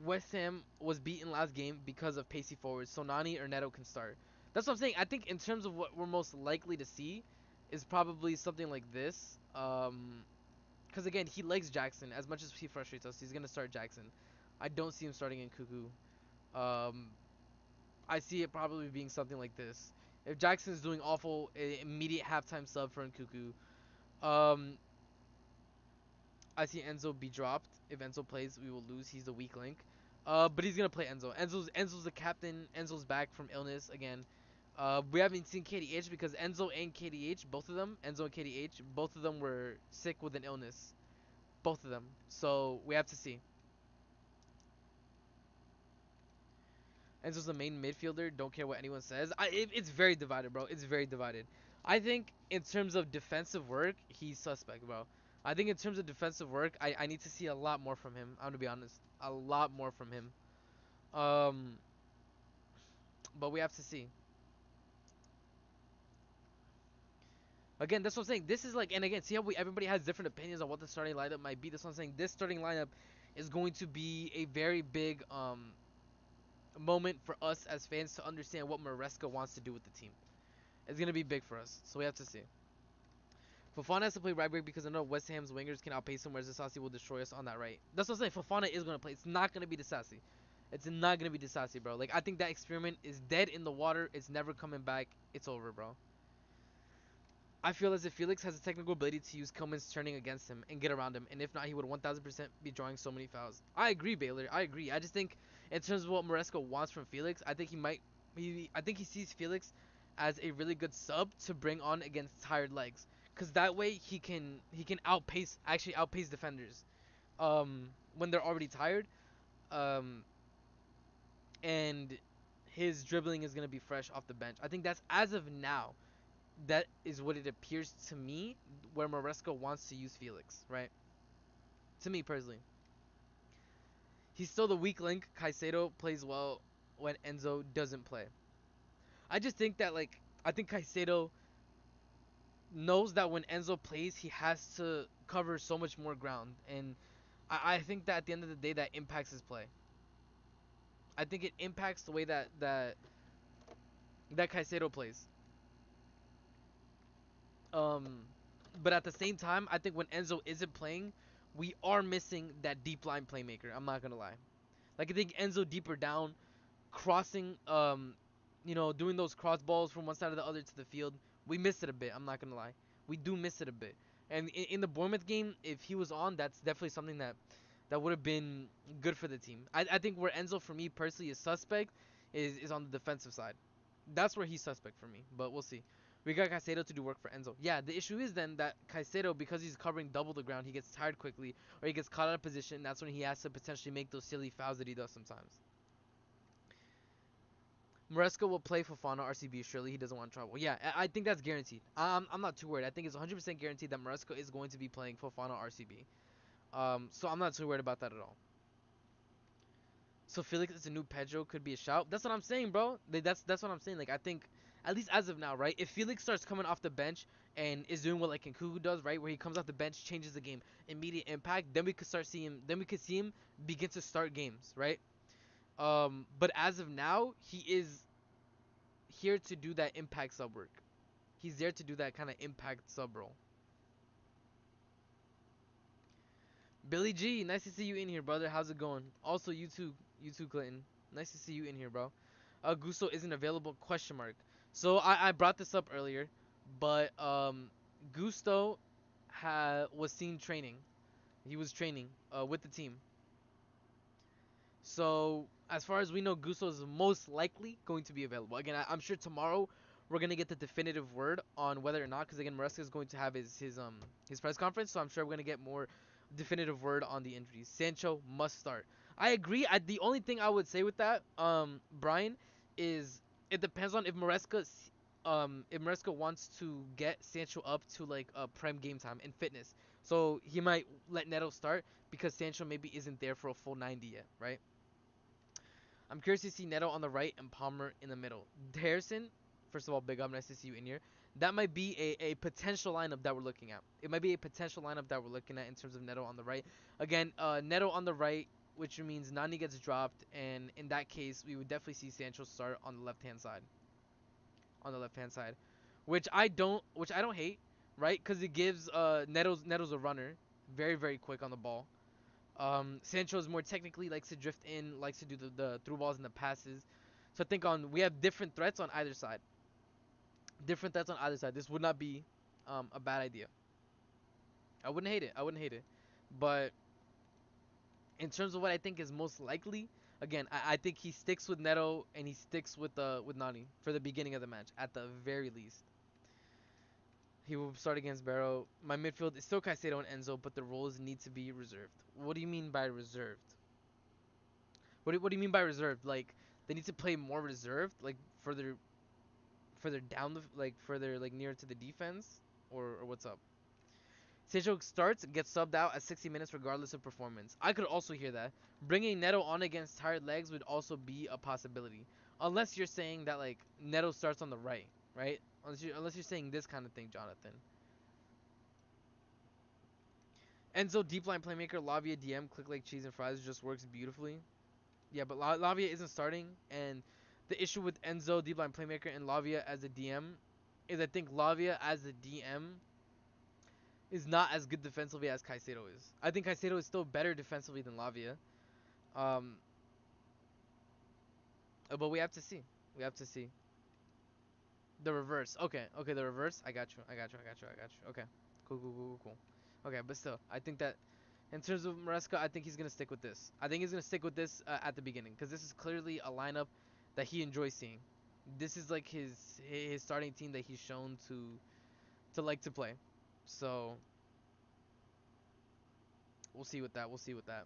West Ham was beaten last game because of pacey forwards, so Nani or Neto can start. That's what I'm saying. I think in terms of what we're most likely to see is probably something like this. Because again, he likes Jackson as much as he frustrates us. He's gonna start Jackson. I don't see him starting in Cuckoo. Um, I see it probably being something like this. If Jackson's doing awful, immediate halftime sub for Nkuku. Um, I see Enzo be dropped. If Enzo plays, we will lose. He's the weak link. But he's gonna play Enzo. Enzo's the captain. Enzo's back from illness again. We haven't seen KDH because Enzo and KDH, both of them, Enzo and KDH, both of them were sick with an illness. Both of them. So we have to see. Enzo's the main midfielder. Don't care what anyone says. It's very divided, bro. It's very divided. I think in terms of defensive work, he's suspect, bro. I think in terms of defensive work, I need to see a lot more from him. I'm gonna be honest, a lot more from him. Um, but we have to see. Again, that's what I'm saying. This is like, and again, see how everybody has different opinions on what the starting lineup might be. That's what I'm saying. This starting lineup is going to be a very big moment for us as fans to understand what Maresca wants to do with the team. It's gonna be big for us, so we have to see. Fofana has to play right back because I know West Ham's wingers can outpace him, whereas Disasi will destroy us on that right. That's what I'm saying. Fofana is gonna play. It's not gonna be Disasi. It's not gonna be Disasi, bro. Like I think that experiment is dead in the water. It's never coming back. It's over, bro. I feel as if Felix has the technical ability to use Kilman's turning against him and get around him, and if not, he would 1000% be drawing so many fouls. I agree, Baylor. I agree. I just think in terms of what Maresca wants from Felix, I think he might. I think he sees Felix as a really good sub to bring on against tired legs, because that way he can outpace defenders, when they're already tired, um, and his dribbling is gonna be fresh off the bench. I think that's as of now that is what it appears to me where Maresca wants to use Felix, right? To me personally. He's still the weak link. Caicedo plays well when Enzo doesn't play. I just think that I think Caicedo knows that when Enzo plays he has to cover so much more ground, and I think that at the end of the day that impacts his play. I think it impacts the way that Caicedo plays. Um, but at the same time, I think when Enzo isn't playing, we are missing that deep line playmaker. I'm not gonna lie. Like I think Enzo deeper down, crossing, doing those cross balls from one side to the other to the field. We missed it a bit. I'm not gonna lie. We do miss it a bit. And in the Bournemouth game, if he was on, that's definitely something that would have been good for the team. I think where Enzo for me personally is suspect is on the defensive side. That's where he's suspect for me. But we'll see. We got Caicedo to do work for Enzo. Yeah, the issue is then that Caicedo, because he's covering double the ground, he gets tired quickly, or he gets caught out of position. That's when he has to potentially make those silly fouls that he does sometimes. Maresca will play Fofana RCB. Surely he doesn't want trouble. Yeah, I think that's guaranteed. I'm not too worried. I think it's 100% guaranteed that Maresca is going to be playing Fofana RCB. So I'm not too worried about that at all. So Felix is a new Pedro, could be a shout. That's what I'm saying, bro. That's what I'm saying. Like I think at least as of now, right? If Felix starts coming off the bench and is doing what like Nkuku does, right, where he comes off the bench, changes the game, immediate impact, then we could start seeing him. Then we could see him begin to start games, right? But as of now, he is here to do that impact sub work. He's there to do that kind of impact sub role. Billy G, nice to see you in here, brother. How's it going? Also, you too, Clinton. Nice to see you in here, bro. Gusto isn't available? Question mark. So I brought this up earlier, but Gusto was seen training. He was training with the team. So as far as we know, Gusto is most likely going to be available. Again, I'm sure tomorrow we're gonna get the definitive word on whether or not, because again, Maresca is going to have his press conference, so I'm sure we're gonna get more definitive word on the injuries. Sancho must start. I agree. The only thing I would say with that, Brian, is it depends on if Maresca wants to get Sancho up to like a prem game time in fitness. So he might let Neto start because Sancho maybe isn't there for a full 90 yet, right? I'm curious to see Neto on the right and Palmer in the middle. Harrison, first of all, big up. Nice to see you in here. That might be a potential lineup that we're looking at. It might be a potential lineup that we're looking at in terms of Neto on the right. Again, Neto on the right, which means Nani gets dropped, and in that case, we would definitely see Sancho start on the left hand side. On the left hand side, which I don't hate, right? Because it gives Neto's a runner, very very quick on the ball. Sancho's more technically likes to drift in, likes to do the through balls and the passes. So I think we have different threats on either side. Different threats on either side. This would not be a bad idea. I wouldn't hate it. I wouldn't hate it. But in terms of what I think is most likely, again, I think he sticks with Neto and he sticks with Nani for the beginning of the match at the very least. He will start against Barrow. My midfield is still Caicedo and Enzo, but the roles need to be reserved. What do you mean by reserved? What do you mean by reserved? Like they need to play more reserved, like further down like further like near to the defense, or what's up? Sancho starts, gets subbed out at 60 minutes regardless of performance. I could also hear that. Bringing Neto on against tired legs would also be a possibility, unless you're saying that like Neto starts on the right, right? Unless you're saying this kind of thing, Jonathan. Enzo deep line playmaker, Lavia DM, click like cheese and fries just works beautifully. Yeah, but Lavia isn't starting, and the issue with Enzo, deep line playmaker, and Lavia as a DM is I think Lavia as a DM is not as good defensively as Caicedo is. I think Caicedo is still better defensively than Lavia. Um, but we have to see. We have to see. The reverse. Okay, okay, the reverse. I got you. I got you. I got you. I got you. Okay. Cool, cool, cool, cool, cool. Okay, but still, I think that in terms of Maresca, I think he's gonna stick with this. I think he's gonna stick with this at the beginning because this is clearly a lineup that he enjoys seeing. This is like his starting team that he's shown to like to play. So we'll see with that. We'll see with that.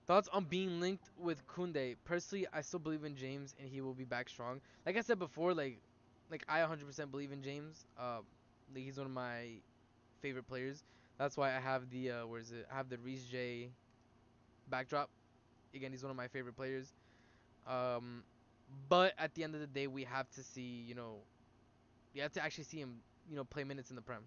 Thoughts on being linked with Kunde? Personally, I still believe in James and he will be back strong. Like I said before, like I 100% believe in James. Like he's one of my favorite players. That's why I have the where is it? I have the Reese J backdrop. Again, he's one of my favorite players. Um, but at the end of the day, we have to see, you have to actually see him, play minutes in the Prem.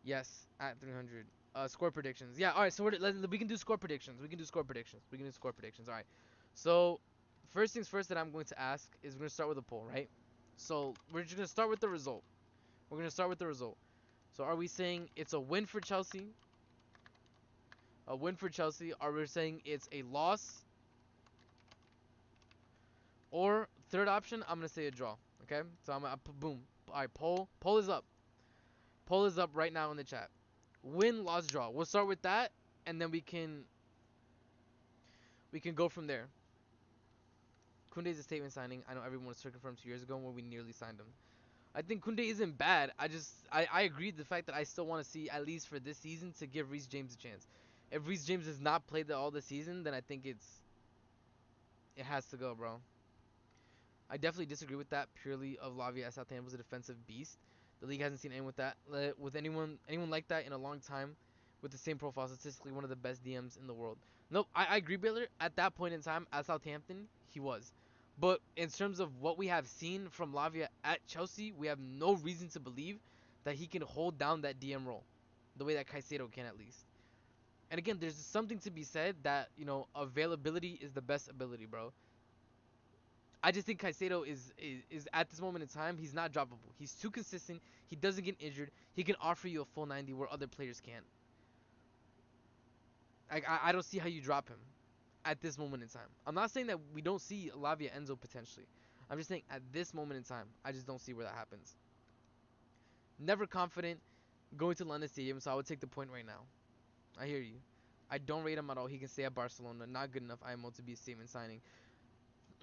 Yes, at 300. Score predictions. Yeah, all right. So we can do score predictions. We can do score predictions. We can do score predictions. All right. So First things first that I'm going to ask is we're going to start with a poll, right? So we're just going to start with the result. We're going to start with the result. So are we saying it's a win for Chelsea? A win for Chelsea? Are we saying it's a loss? Or third option, I'm going to say a draw. Okay? So I'm going to boom. All right, poll is up. Poll is up right now in the chat. Win, loss, draw. We'll start with that and then we can go from there. Kunde's a statement signing. I know everyone was circling for him 2 years ago when we nearly signed him. I think Kunde isn't bad. I agree with the fact that I still want to see at least for this season to give Reece James a chance. If Reece James has not played all the season, then I think it has to go, bro. I definitely disagree with that purely of Lavia as Southampton was a defensive beast. The league hasn't seen anyone with anyone like that in a long time with the same profile. Statistically, one of the best DMs in the world. Nope, I agree, Baylor. At that point in time at Southampton, he was. But in terms of what we have seen from Lavia at Chelsea, we have no reason to believe that he can hold down that DM role the way that Caicedo can at least. And again, there's something to be said that, availability is the best ability, bro. I just think Caicedo is at this moment in time, he's not droppable. He's too consistent. He doesn't get injured. He can offer you a full 90 where other players can't. I don't see how you drop him at this moment in time. I'm not saying that we don't see Lavia Enzo potentially. I'm just saying at this moment in time, I just don't see where that happens. Never confident going to London Stadium, so I would take the point right now. I hear you. I don't rate him at all. He can stay at Barcelona. Not good enough IMO to be a statement signing.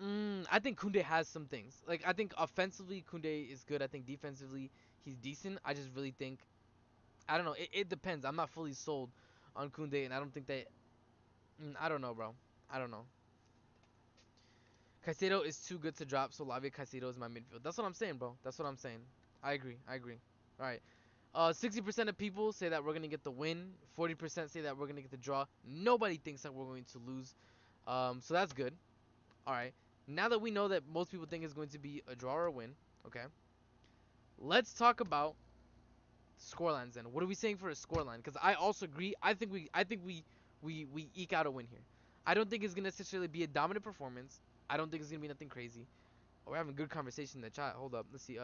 I think Kunde has some things. Like I think offensively Kunde is good. I think defensively he's decent. I just really think I don't know. It depends. I'm not fully sold on Kunde, and I don't think that. I don't know, bro. I don't know. Caicedo is too good to drop, so Lavia Caicedo is my midfield. That's what I'm saying, bro. That's what I'm saying. I agree. I agree. All right. 60% of people say that we're gonna get the win. 40% say that we're gonna get the draw. Nobody thinks that we're going to lose. So that's good. All right. Now that we know that most people think it's going to be a draw or a win, okay. Let's talk about scorelines then. What are we saying for a scoreline? Because I also agree. I think we eke out a win here. I don't think it's gonna necessarily be a dominant performance. I don't think it's gonna be nothing crazy. Oh, we're having good conversation in the chat. Hold up. Let's see.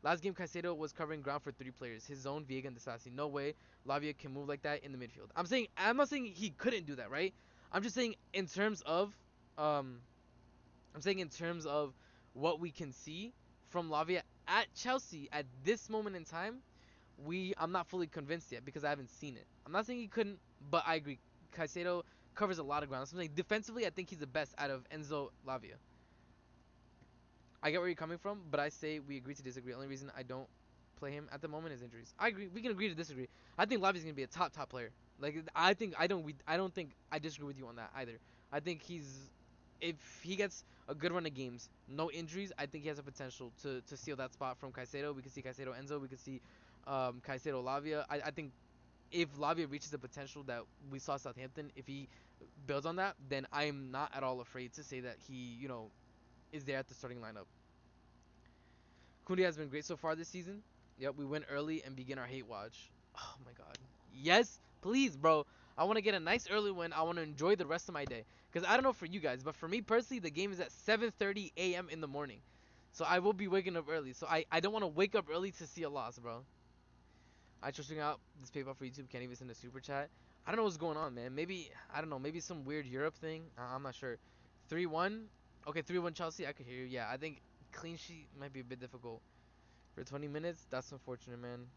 Last game Caicedo was covering ground for three players. His zone, Viega, and Disasi. No way Lavia can move like that in the midfield. I'm not saying he couldn't do that, right? I'm just saying in terms of um I'm saying in terms of what we can see from Lavia at Chelsea at this moment in time, I'm not fully convinced yet because I haven't seen it. I'm not saying he couldn't, but I agree. Caicedo covers a lot of ground. So I'm saying defensively, I think he's the best out of Enzo Lavia. I get where you're coming from, but I say we agree to disagree. The only reason I don't play him at the moment is injuries. I agree. We can agree to disagree. I think Lavia's gonna be a top player. Like I don't think I disagree with you on that either. I think if he gets a good run of games, no injuries, I think he has a potential to steal that spot from Caicedo. We could see Caicedo Enzo. We could see Caicedo Lavia. I think if Lavia reaches the potential that we saw Southampton, if he builds on that, then I'm not at all afraid to say that he is there at the starting lineup. Kunde has been great so far this season. Yep, we win early and begin our hate watch. Oh my god. Yes, please, bro. I want to get a nice early win. I want to enjoy the rest of my day. Because I don't know for you guys, but for me personally, the game is at 7:30 a.m. in the morning. So I will be waking up early. So I don't want to wake up early to see a loss, bro. I trusting out this PayPal for YouTube. Can't even send a super chat. I don't know what's going on, man. Maybe, I don't know. Maybe some weird Europe thing. I'm not sure. 3-1. Okay, 3-1 Chelsea. I could hear you. Yeah, I think clean sheet might be a bit difficult. For 20 minutes, that's unfortunate, man.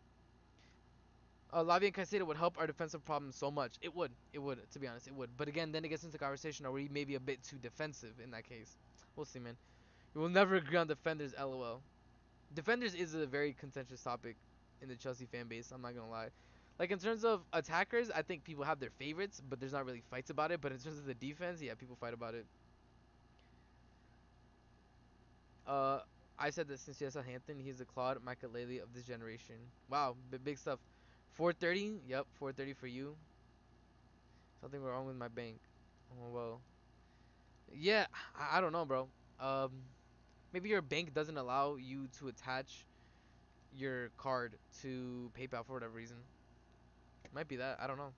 Lavi and Caicedo would help our defensive problem so much. It would. It would, to be honest. It would. But again, then it gets into the conversation are we maybe a bit too defensive in that case. We'll see, man. We will never agree on defenders, lol. Defenders is a very contentious topic in the Chelsea fan base. I'm not going to lie. Like, in terms of attackers, I think people have their favorites, but there's not really fights about it. But in terms of the defense, yeah, people fight about it. Uh, I said that since he has Southampton, he's the Claude Makelele of this generation. Wow, big stuff. 430. Yep, 430 for you. Something wrong with my bank. Oh well. Yeah, I don't know, bro. Um, maybe your bank doesn't allow you to attach your card to PayPal for whatever reason. Might be that. I don't know.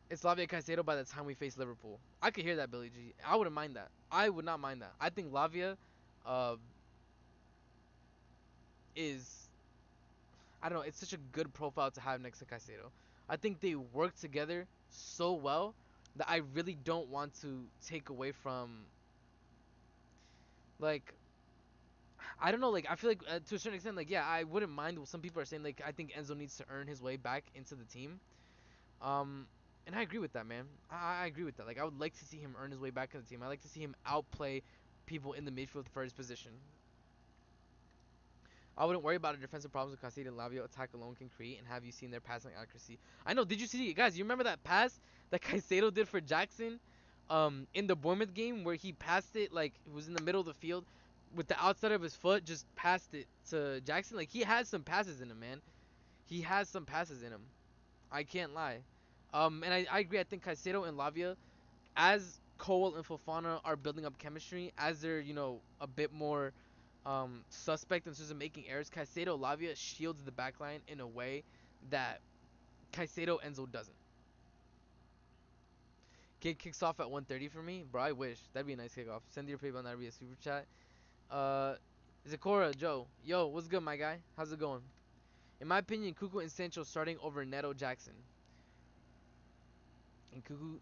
It's Lavia Caicedo by the time we face Liverpool. I could hear that, Billy G. I wouldn't mind that. I would not mind that. I think Lavia uh, is, I don't know, it's such a good profile to have next to Caicedo. I think they work together so well that I really don't want to take away from, like, I don't know, like, I feel like to a certain extent, like, yeah, I wouldn't mind what some people are saying. Like, I think Enzo needs to earn his way back into the team. Um, and I agree with that, man. I agree with that. Like, I would like to see him earn his way back in the team. I like to see him outplay people in the midfield for his position. I wouldn't worry about the defensive problems with Caicedo and Lavio. Attack alone can create, and have you seen their passing accuracy? I know. Did you see, guys? You remember that pass that Caicedo did for Jackson, in the Bournemouth game where he passed it like it was in the middle of the field, with the outside of his foot, just passed it to Jackson. Like he has some passes in him, man. He has some passes in him. I can't lie. And I agree. I think Caicedo and Lavia, as Cole and Fofana are building up chemistry, as they're a bit more suspect in terms of making errors, Caicedo Lavia shields the backline in a way that Caicedo Enzo doesn't. Kid kicks off at 1:30 for me, bro. I wish that'd be a nice kickoff. Send your PayPal, that'd be a super chat. Uh, Zakora Joe, yo, what's good, my guy? How's it going? In my opinion, Cuckoo and Sancho starting over Neto Jackson. And Cuckoo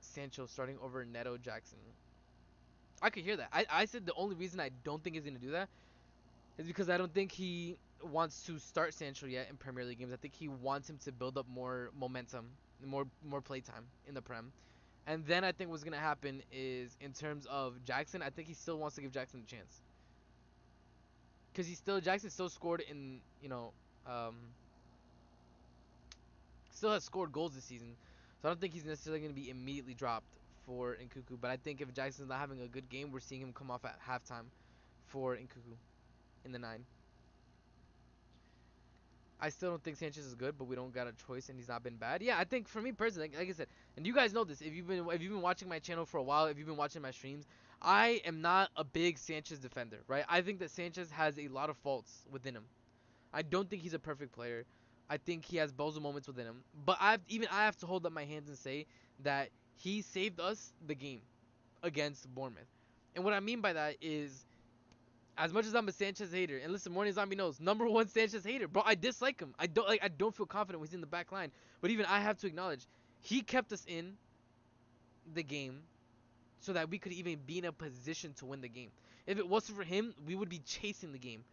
Sancho starting over Neto Jackson. I could hear that. I said the only reason I don't think he's gonna do that is because I don't think he wants to start Sancho yet in Premier League games. I think he wants him to build up more momentum, more play time in the Prem. And then I think what's gonna happen is in terms of Jackson, I think he still wants to give Jackson a chance because Jackson still scored in still has scored goals this season. So I don't think he's necessarily gonna be immediately dropped for Nkuku. But I think if Jackson's not having a good game, we're seeing him come off at halftime for Nkuku in the nine. I still don't think Sanchez is good, but we don't got a choice, and he's not been bad. Yeah, I think for me personally, like I said, and you guys know this, if you've been watching my channel for a while, if you've been watching my streams, I am not a big Sanchez defender, right? I think that Sanchez has a lot of faults within him. I don't think he's a perfect player. I think he has bozo moments within him, but I have to hold up my hands and say that he saved us the game against Bournemouth. And what I mean by that is, as much as I'm a Sanchez hater, and listen, Morning Zombie knows, number one Sanchez hater, bro. I dislike him. I don't feel confident when he's in the back line. But even I have to acknowledge, he kept us in the game so that we could even be in a position to win the game. If it wasn't for him, we would be chasing the game.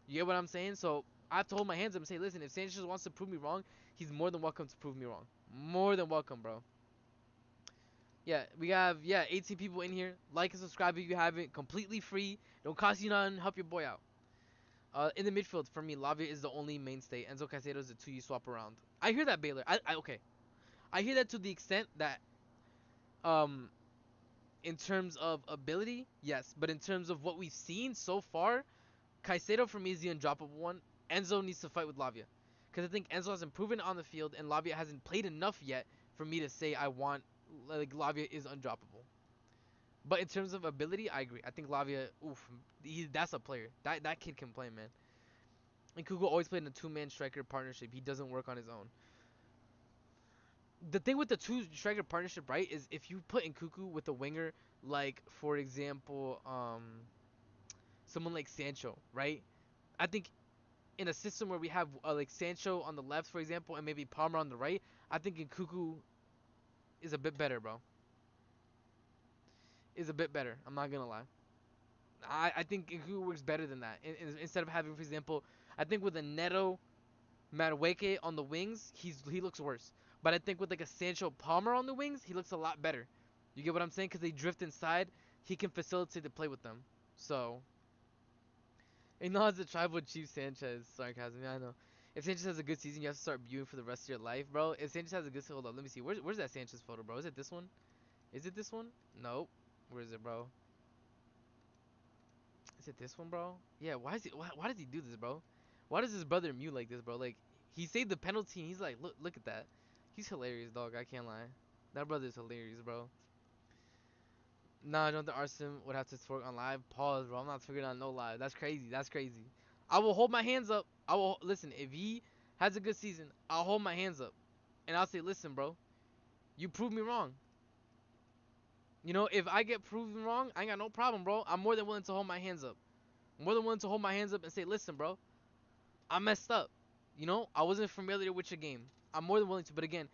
You get what I'm saying? So I have to hold my hands up and say, listen, if Sanchez wants to prove me wrong, he's more than welcome to prove me wrong. More than welcome, bro. Yeah, we have 18 people in here. Like and subscribe if you haven't. Completely free. Don't cost you nothing. Help your boy out. In the midfield, for me, Lavia is the only mainstay. Enzo Caicedo is the two you swap around. I hear that, Baylor. Okay. I hear that to the extent that, um, in terms of ability, yes, but in terms of what we've seen so far, Caicedo for me is the undroppable one. Enzo needs to fight with Lavia, because I think Enzo hasn't proven on the field, and Lavia hasn't played enough yet for me to say I want like Lavia is undroppable. But in terms of ability, I agree. I think Lavia, oof, that's a player. That kid can play, man. And Kugo always played in a two-man striker partnership. He doesn't work on his own. The thing with the two striker partnership, right, is if you put in Cuckoo with a winger, like for example, someone like Sancho, right? I think in a system where we have like Sancho on the left, for example, and maybe Palmer on the right, I think in Cuckoo is a bit better, bro. Is a bit better. I'm not gonna lie. I think Cuckoo works better than that. Instead of having, for example, I think with a Neto Madueke on the wings, he looks worse. But I think with like a Sancho Palmer on the wings, he looks a lot better. You get what I'm saying? Because they drift inside, he can facilitate the play with them. So, he knows the tribal chief Sanchez. Sarcasm, yeah, I know. If Sanchez has a good season, you have to start viewing for the rest of your life, bro. If Sanchez has a good season, hold on, let me see. Where's that Sanchez photo, bro? Is it this one? Is it this one? Nope. Where is it, bro? Is it this one, bro? Yeah. Why does he do this, bro? Why does his brother mute like this, bro? Like he saved the penalty and he's like, look at that. He's hilarious, dog. I can't lie. That brother's hilarious, bro. Nah, Jonathan Arson would have to work on live. Pause, bro. I'm not figuring out no live. That's crazy. That's crazy. I will hold my hands up. I will listen. If he has a good season, I'll hold my hands up. and I'll say, listen, bro, you proved me wrong. You know, if I get proven wrong, I ain't got no problem, bro. I'm more than willing to hold my hands up. More than willing to hold my hands up and say, listen, bro, I messed up. You know, I wasn't familiar with your game. I'm more than willing to, but again,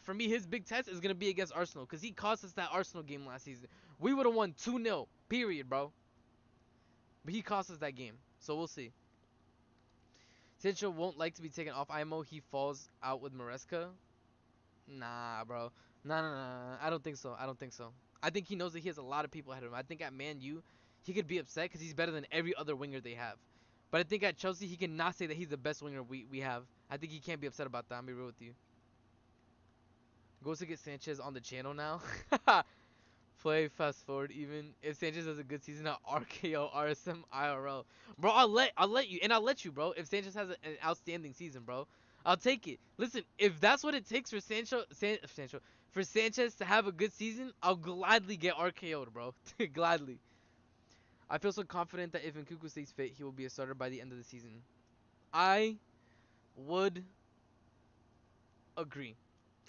for me, his big test is gonna be against Arsenal because he cost us that Arsenal game last season. We would have won 2-0, period, bro. But he cost us that game, so we'll see. Sancho won't like to be taken off IMO. He falls out with Maresca. Nah, bro. Nah, nah, nah, nah. I don't think so. I don't think so. I think he knows that he has a lot of people ahead of him. I think at Man U, he could be upset because he's better than every other winger they have. But I think at Chelsea, he cannot say that he's the best winger we have. I think he can't be upset about that. I'll be real with you. Goes to get Sanchez on the channel now. Play fast forward even. If Sanchez has a good season at RKO, RSM, IRL. Bro, I'll let you, and I'll let you, bro. If Sanchez has an outstanding season, bro, I'll take it. Listen, if that's what it takes for for Sanchez to have a good season, I'll gladly get RKO'd, bro. Gladly. I feel so confident that if Nkunku stays fit, he will be a starter by the end of the season. I would agree.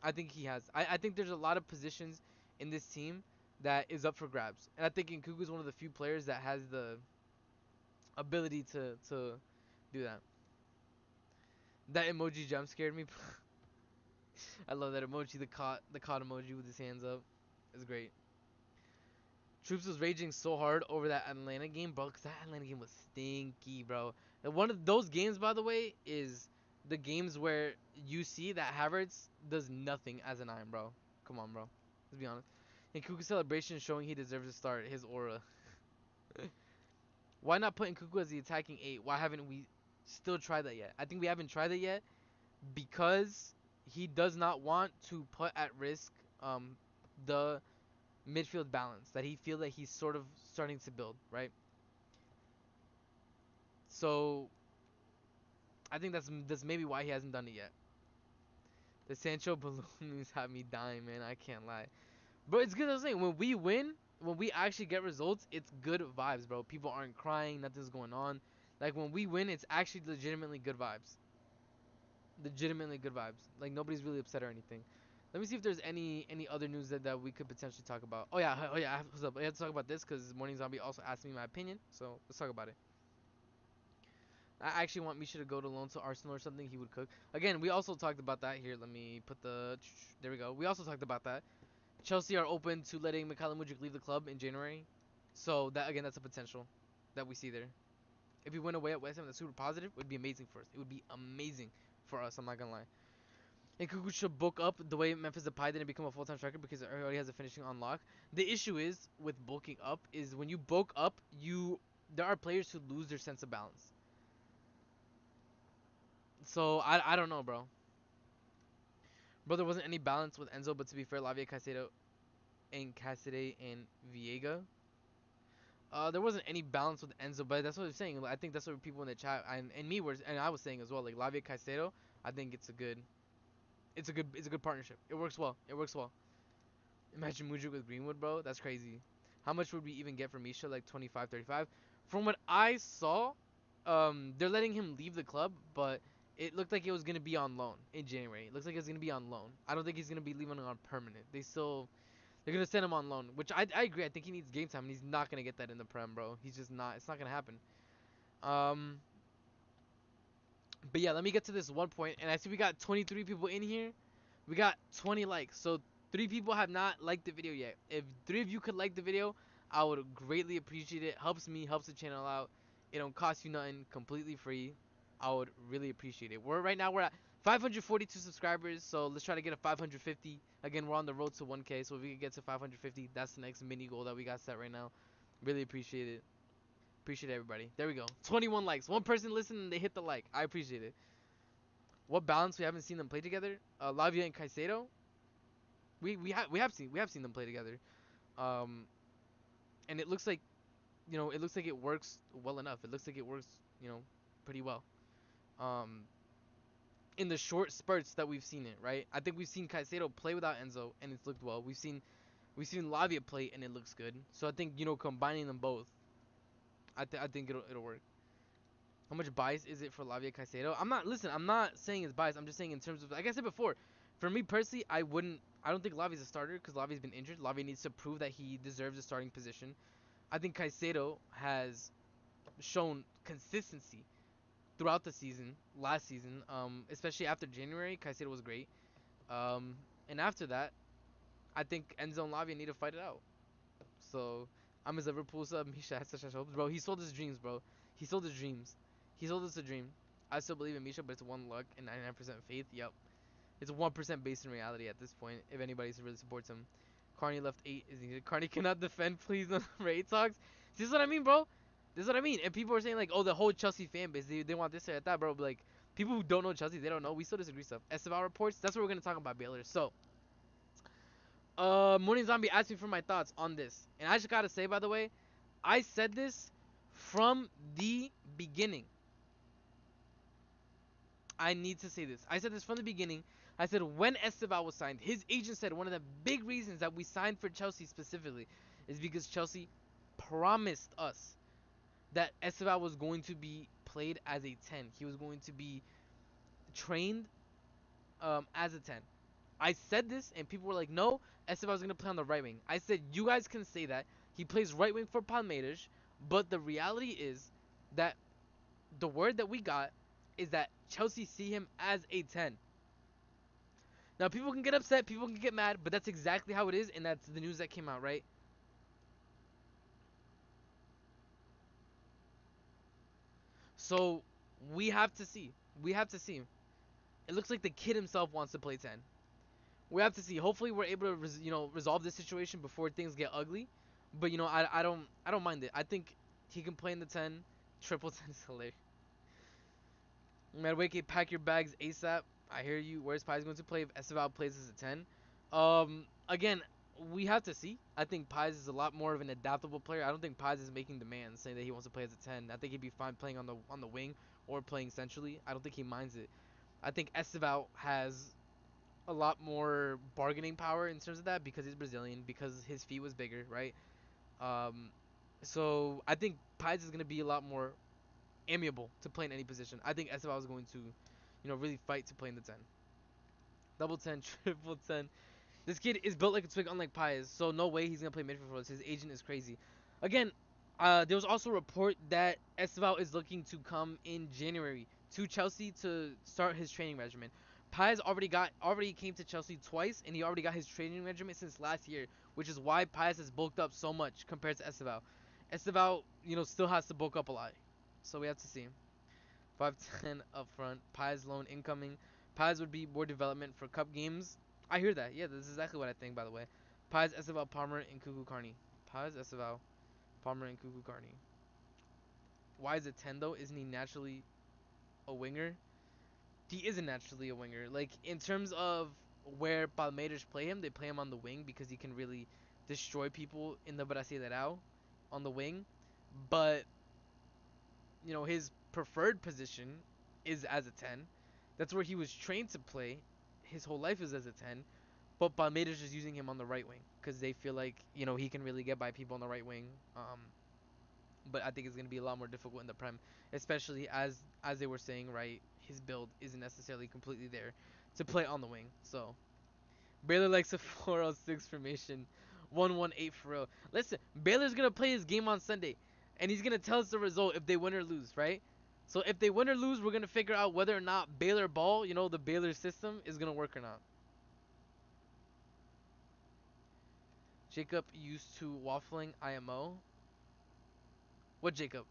I think he has. I think there's a lot of positions in this team that is up for grabs. And I think Nkunku is one of the few players that has the ability to do that. That emoji jump scared me. I love that emoji, the caught emoji with his hands up. It's great. Troops was raging so hard over that Atlanta game, bro, because that Atlanta game was stinky, bro. And one of those games, by the way, is the games where you see that Havertz does nothing as an iron, bro. Come on, bro. Let's be honest. And Kuku's celebration showing he deserves to start. His aura. Why not put Nkuku as the attacking 8? Why haven't we still tried that yet? I think we haven't tried that yet because he does not want to put at risk the midfield balance that he feel that he's sort of starting to build, right? So I think that's maybe why he hasn't done it yet. The Sancho balloons have me dying, man. I can't lie, but it's good. I was saying when we win, when we actually get results, it's good vibes, bro. People aren't crying, nothing's going on. Like when we win, it's actually legitimately good vibes. Legitimately good vibes. Like nobody's really upset or anything. Let me see if there's any other news that we could potentially talk about. Oh yeah. What's up? I have to talk about this because Morning Zombie also asked me my opinion. So let's talk about it. I actually want Misha to go to loan to Arsenal or something. He would cook. Again, we also talked about that. Here, let me put the. There we go. We also talked about that. Chelsea are open to letting Mikhail Mudryk leave the club in January. So that again, that's a potential that we see there. If we win away at Westham, that's super positive. It would be amazing for us. It would be amazing for us. I'm not gonna lie. And Kuku should bulk up the way Memphis Depay didn't become a full-time striker because it already has a finishing on lock. The issue is with bulking up is when you bulk up, there are players who lose their sense of balance. So I don't know, bro. Bro, there wasn't any balance with Enzo, but to be fair, Lavia Caicedo and Cassidy and Viega. There wasn't any balance with Enzo, but that's what I'm saying. I think that's what people in the chat and me were and I was saying as well. Like Lavia Caicedo, I think it's a good partnership. It works well. It works well. Imagine Mudryk with Greenwood, bro. That's crazy. How much would we even get for Misha? Like 25, 35? From what I saw, they're letting him leave the club, but it looked like it was gonna be on loan in January. It looks like it's gonna be on loan. I don't think he's gonna be leaving on permanent. They're gonna send him on loan, which I agree. I think he needs game time, and he's not gonna get that in the Prem, bro. He's just not. It's not gonna happen. Um, but yeah, let me get to this one point, and I see we got 23 people in here. We got 20 likes, so 3 people have not liked the video yet. If 3 of you could like the video, I would greatly appreciate it. Helps me, helps the channel out. It don't cost you nothing, completely free. I would really appreciate it. We're at 542 subscribers, so let's try to get a 550. Again, we're on the road to 1K, so if we can get to 550, that's the next mini goal that we got set right now. Really appreciate it. Appreciate everybody. There we go. 21 likes. One person listened and they hit the like. I appreciate it. What balance we haven't seen them play together? Lavia and Caicedo. We have seen them play together. Um, and it looks like it works well enough. It looks like it works, pretty well. Um, in the short spurts that we've seen it, right? I think we've seen Caicedo play without Enzo and it's looked well. We've seen Lavia play and it looks good. So I think combining them both, I think it'll work. How much bias is it for Lavia Caicedo? I'm not listen. I'm not saying it's biased. I'm just saying in terms of like I said before. For me personally, I wouldn't. I don't think Lavia's a starter because Lavia's been injured. Lavia needs to prove that he deserves a starting position. I think Caicedo has shown consistency throughout the season, last season, especially after January. Caicedo was great. And after that, I think Enzo and Lavia need to fight it out. So I'm his Liverpool sub. Misha has such high hopes, bro. He sold his dreams, bro. He sold his dreams. He sold us a dream. I still believe in Misha, but it's one luck and 99% faith. Yep, it's 1% based in reality at this point. If anybody really supports him, Carney left 8 is needed. Carney cannot defend, please. On Raid talks. This is what I mean, bro. This is what I mean. And people are saying like, oh, the whole Chelsea fan base, they want this or that, bro. But like, people who don't know Chelsea, they don't know. We still disagree stuff. Estevao reports. That's what we're gonna talk about, Baylor. So Morning Zombie asked me for my thoughts on this, and I just gotta say, by the way, I said this from the beginning. I need to say this. I said this from the beginning. I said when Estevao was signed, his agent said one of the big reasons that we signed for Chelsea specifically is because Chelsea promised us that Estevao was going to be played as a 10. He was going to be trained as a 10. I said this, and people were like, no, Esteban's going to play on the right wing. I said, you guys can say that. He plays right wing for Palmeiras, but the reality is that the word that we got is that Chelsea see him as a 10. Now, people can get upset, people can get mad, but that's exactly how it is, and that's the news that came out, right? So, we have to see. We have to see. It looks like the kid himself wants to play 10. We have to see. Hopefully, we're able to resolve this situation before things get ugly. But I don't mind it. I think he can play in the 10. Triple 10 is hilarious. Medwake, pack your bags ASAP. I hear you. Where's Pies going to play if Estevao plays as a 10? Again, we have to see. I think Pies is a lot more of an adaptable player. I don't think Pies is making demands saying that he wants to play as a 10. I think he'd be fine playing on the wing or playing centrally. I don't think he minds it. I think Estevao has a lot more bargaining power in terms of that because he's Brazilian, because his feet was bigger, right? Um, so I think Pies is gonna be a lot more amiable to play in any position. I think Estevao is going to, really fight to play in the 10. Double 10, triple 10. This kid is built like a twig, unlike Pies, so no way he's gonna play midfield for us. His agent is crazy. Again, there was also a report that Estevao is looking to come in January to Chelsea to start his training regimen. Pies already came to Chelsea twice, and he already got his training regimen since last year, which is why Pies has bulked up so much compared to Estevao. Estevao, still has to bulk up a lot, so we have to see. 510 up front. Pies loan incoming. Pies would be more development for cup games. I hear that. Yeah, this is exactly what I think, by the way. Pies, Estevao, Palmer, and Kuku Carney. Pies, Estevao, Palmer, and Kuku Carney. Why is it 10 though? Isn't he naturally a winger? He isn't naturally a winger. Like, in terms of where Palmeiras play him, they play him on the wing because he can really destroy people in the Brasileirão on the wing. But his preferred position is as a 10. That's where he was trained to play. His whole life is as a 10. But Palmeiras is using him on the right wing because they feel like he can really get by people on the right wing. But I think it's gonna be a lot more difficult in the Prem, especially as they were saying, right? His build isn't necessarily completely there to play on the wing. So Baylor likes a 4-0-6 formation, 1-1-8 for real. Listen, Baylor's gonna play his game on Sunday, and he's gonna tell us the result if they win or lose, right? So if they win or lose, we're gonna figure out whether or not Baylor ball, the Baylor system, is gonna work or not. Jacob used to waffling IMO. What Jacob?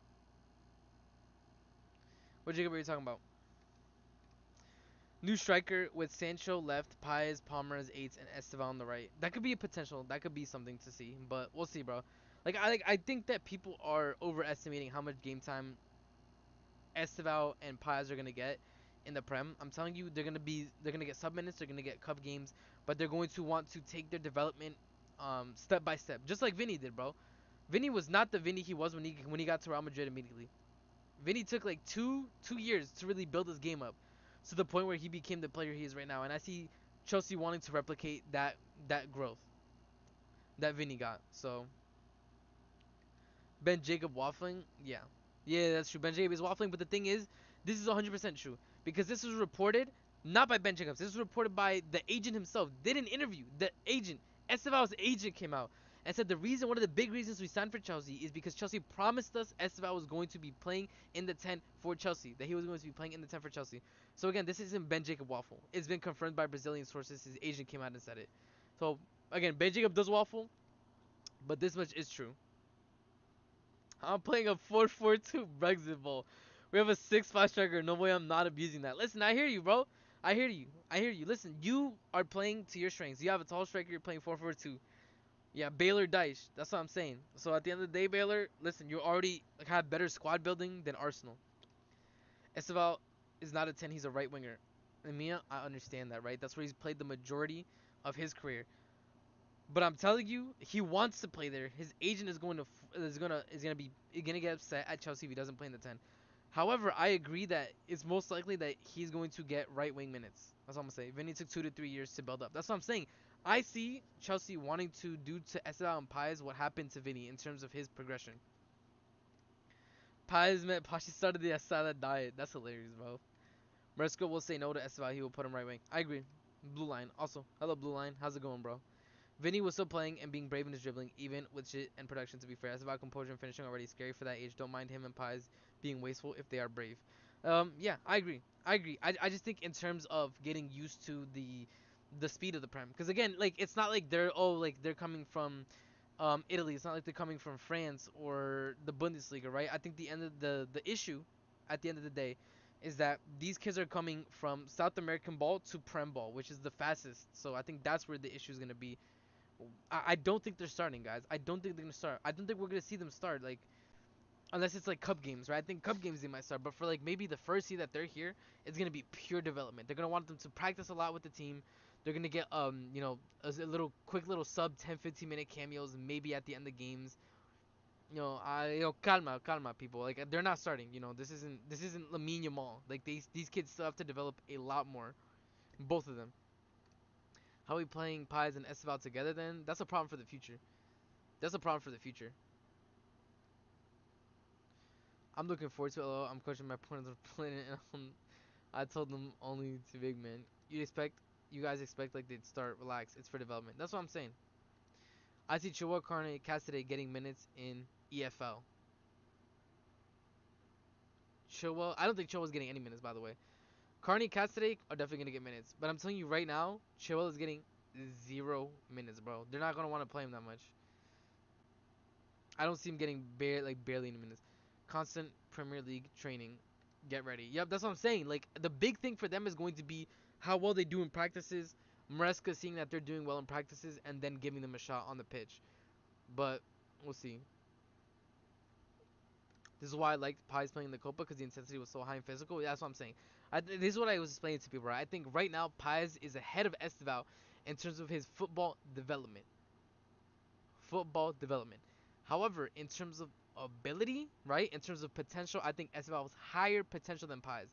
What Jacob are you talking about? New striker with Sancho left, Paez, Palmer as eights, and Estevan on the right. That could be a potential. That could be something to see, but we'll see, bro. I think that people are overestimating how much game time Estevao and Paez are gonna get in the Prem. I'm telling you, they're gonna get sub minutes, they're gonna get cup games, but they're going to want to take their development step by step, just like Vinny did, bro. Vinny was not the Vinny he was when he got to Real Madrid immediately. Vinny took like two years to really build his game up to the point where he became the player he is right now. And I see Chelsea wanting to replicate that growth that Vinny got. So Ben Jacob waffling, yeah. Yeah, that's true. Ben Jacobs is waffling, but the thing is, this is 100% true because this was reported not by Ben Jacobs. This was reported by the agent himself. Did an interview. The agent, Estevao's agent, came out and said the reason, one of the big reasons we signed for Chelsea is because Chelsea promised us Estevao was going to be playing in the 10 for Chelsea. That he was going to be playing in the 10 for Chelsea. So again, this isn't Ben Jacob waffle. It's been confirmed by Brazilian sources. His agent came out and said it. So again, Ben Jacob does waffle, but this much is true. I'm playing a 4-4-2 Brexit ball. We have a 6-5 striker. No way I'm not abusing that. Listen, I hear you, bro. I hear you. I hear you. Listen, you are playing to your strengths. You have a tall striker. You're playing 4-4-2. Yeah, Baylor Dice. That's what I'm saying. So at the end of the day, Baylor, listen, you already like, have better squad building than Arsenal. Estevao is not a 10. He's a right winger. And Mia, I understand that, right? That's where he's played the majority of his career. But I'm telling you, he wants to play there. His agent is going to is gonna get upset at Chelsea if he doesn't play in the 10. However, I agree that it's most likely that he's going to get right wing minutes. That's all I'm gonna say. Vinny took 2 to 3 years to build up. That's what I'm saying. I see Chelsea wanting to do to Estevao and Pais what happened to Vinny in terms of his progression. Pais met Pashi started the Asada diet. That's hilarious, bro. Maresco will say no to Estevao. He will put him right wing. I agree. Blue line. Also, hello Blue line. How's it going, bro? Vinny was still playing and being brave in his dribbling, even with shit and production, to be fair. That's about composure and finishing already. Scary for that age. Don't mind him and Pies being wasteful if they are brave. Yeah, I agree. I agree. I just think in terms of getting used to the speed of the Prem. Because again, like it's not like they're coming from Italy. It's not like they're coming from France or the Bundesliga, right? I think the end of the issue at the end of the day is that these kids are coming from South American ball to Prem ball, which is the fastest. So I think that's where the issue is going to be. I don't think they're starting, guys. I don't think they're gonna start. I don't think we're gonna see them start, like unless it's like cup games, right? I think cup games they might start, but for like maybe the first year that they're here, it's gonna be pure development. They're gonna want them to practice a lot with the team. They're gonna get a little quick little sub 10-15 minute cameos maybe at the end of games. Calma, people. Like they're not starting. This isn't Lamine Yamal. Like these kids still have to develop a lot more, both of them. How are we playing Pies and Esteval together? Then that's a problem for the future. That's a problem for the future. I'm looking forward to it. I'm coaching my opponents on playing it. I told them only to big men. You guys expect like they'd start. Relax. It's for development. That's what I'm saying. I see Chihuahua Carne Cassidy getting minutes in EFL. Chihuahua. I don't think Chihuahua's getting any minutes, by the way. Carney Cassidy are definitely gonna get minutes, but I'm telling you right now, Chihuahua is getting 0 minutes, bro. They're not gonna want to play him that much. I don't see him getting barely any minutes. Constant Premier League training. Get ready. Yep, that's what I'm saying. Like the big thing for them is going to be how well they do in practices. Maresca seeing that they're doing well in practices and then giving them a shot on the pitch. But we'll see. This is why I liked Pies playing the Copa because the intensity was so high and physical. That's what I'm saying. This is what I was explaining to people. Right? I think right now Pies is ahead of Estevao in terms of his football development. Football development. However, in terms of ability, right? In terms of potential, I think Estevao has higher potential than Pies.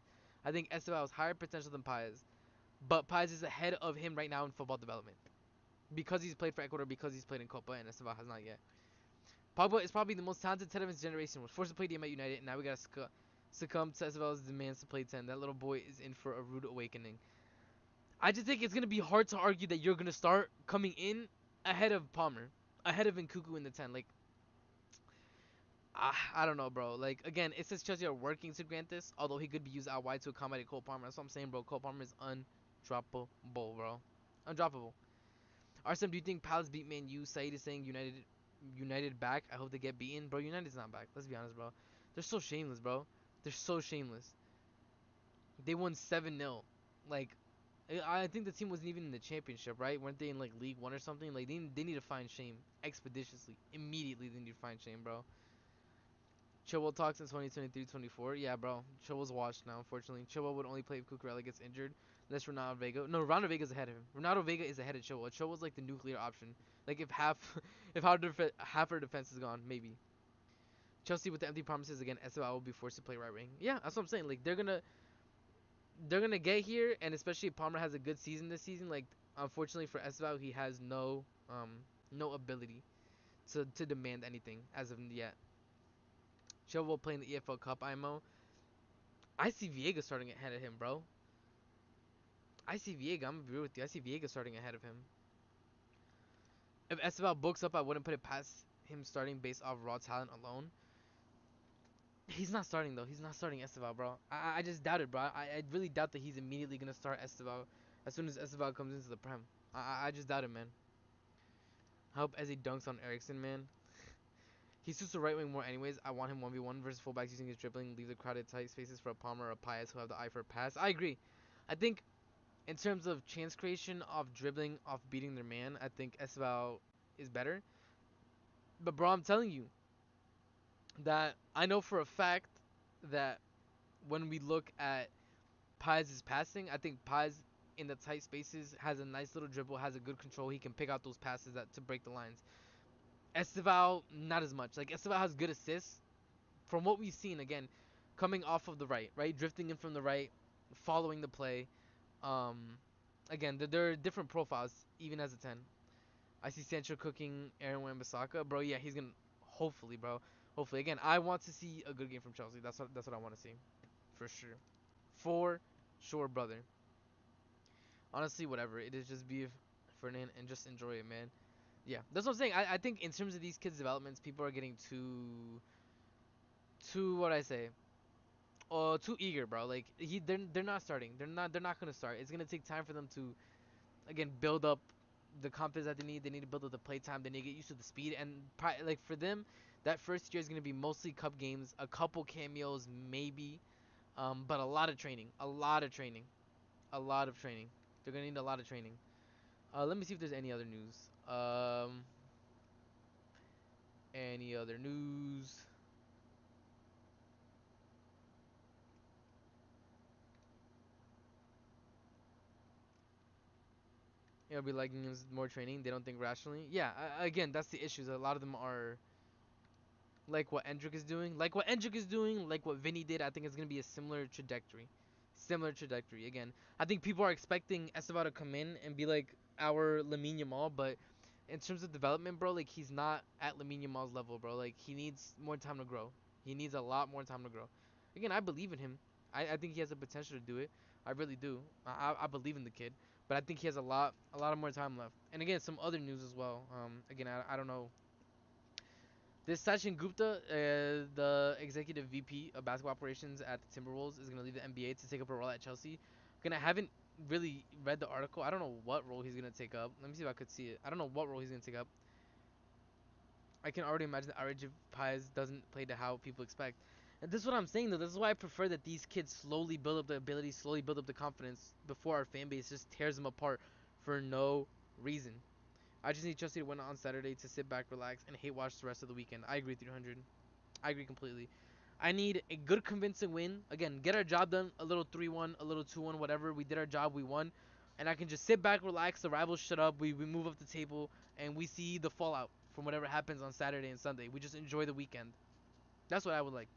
I think Estevao has higher potential than Pies. But Pies is ahead of him right now in football development. Because he's played for Ecuador, because he's played in Copa, and Estevao has not yet. Pogba is probably the most talented 10 of his generation. Was forced to play DM at United, and now we gotta succumb to Estevao's demands to play 10. That little boy is in for a rude awakening. I just think it's gonna be hard to argue that you're gonna start coming in ahead of Palmer, ahead of Nkuku in the 10. Like I don't know, bro. Like again, it says Chelsea are working to grant this, although he could be used out wide to accommodate Cole Palmer. That's what I'm saying, bro. Cole Palmer is undroppable, bro. Undroppable. Arsene, do you think Palace beat Man U? Said is saying United back. I hope they get beaten, bro. United's not back. Let's be honest, bro. They're so shameless, bro. They're so shameless. They won 7-0. Like I think the team wasn't even in the championship, right? Weren't they in like League One or something? Like they need to find shame expeditiously, immediately. They need to find shame, bro. Chilwell talks in 2023-24. Yeah, bro. Chilwell's washed now, unfortunately. Chilwell would only play if Cucurella gets injured. Unless Ronaldo Vega. No, Ronaldo Vega's ahead of him. Ronaldo Vega is ahead of Chilwell. Chilwell's like the nuclear option. Like if half, half our defense is gone, maybe. Chelsea with the empty promises again. Estevao will be forced to play right wing. Yeah, that's what I'm saying. Like they're gonna get here, and especially if Palmer has a good season this season. Like unfortunately for Estevao, he has no ability to demand anything as of yet. Chilwell playing the EFL Cup IMO. I see Viega starting ahead of him, bro. I see Viega. I'm gonna be real with you. I see Viega starting ahead of him. If Estevao books up, I wouldn't put it past him starting based off raw talent alone. He's not starting though. He's not starting Estevao, bro. I just doubt it, bro. I really doubt that he's immediately gonna start Estevao as soon as Estevao comes into the prem. I just doubt it, man. I hope Eze dunks on Ericsson, man. He suits the right wing more anyways. I want him 1v1 versus fullbacks using his dribbling, leave the crowded tight spaces for a Palmer or a Pius who have the eye for a pass. I agree. I think in terms of chance creation, off dribbling, off beating their man, I think Estevao is better. But bro, I'm telling you that I know for a fact that when we look at Pies' passing, I think Pies in the tight spaces has a nice little dribble, has a good control. He can pick out those passes that to break the lines. Estevao, not as much. Like Estevao has good assists from what we've seen. Again, coming off of the right, drifting in from the right, following the play. Um, again, there are different profiles even as a 10. I see Sancho cooking Aaron Wan-Bissaka, bro. Yeah, he's gonna hopefully, bro. Hopefully, again, I want to see a good game from Chelsea. That's what I want to see for sure, for sure, brother. Honestly, whatever. It is just be Ferdinand and just enjoy it, man. Yeah, that's what I'm saying. I think in terms of these kids' developments, people are getting too what I say, too eager, bro. Like they're not starting. They're not gonna start. It's gonna take time for them to again build up the confidence that they need. They need to build up the play time. They need to get used to the speed and like for them, that first year is gonna be mostly cup games, a couple cameos maybe, but a lot of training, a lot of training, a lot of training. They're gonna need a lot of training. Let me see if there's any other news. Any other news? It'll be like more training. They don't think rationally. Yeah, again, that's the issues. A lot of them are like what Endrick is doing, like what Vinny did. I think it's gonna be a similar trajectory, similar trajectory. Again, I think people are expecting Estevao to come in and be like our Lamine Yamal, but in terms of development, bro, like he's not at Lamine Yamal's level, bro. Like he needs more time to grow. He needs a lot more time to grow. Again, I believe in him. I think he has the potential to do it. I really do. I believe in the kid, but I think he has a lot of more time left. And again, some other news as well. Again, I don't know this Sachin Gupta, the executive VP of basketball operations at the Timberwolves, is going to leave the NBA to take up a role at Chelsea. Gonna haven't really read the article. I don't know what role he's gonna take up. Let me see if I could see it. I don't know what role he's gonna take up. I can already imagine that Arij Pies doesn't play to how people expect. And this is what I'm saying though. This is why I prefer that these kids slowly build up the ability, slowly build up the confidence before our fan base just tears them apart for no reason. I just need Chelsea to win on Saturday to sit back, relax, and hate watch the rest of the weekend. I agree, 300. I agree completely. I need a good, convincing win. Again, get our job done. A little 3-1, a little 2-1, whatever. We did our job. We won. And I can just sit back, relax. The rivals shut up. We move up the table. And we see the fallout from whatever happens on Saturday and Sunday. We just enjoy the weekend. That's what I would like.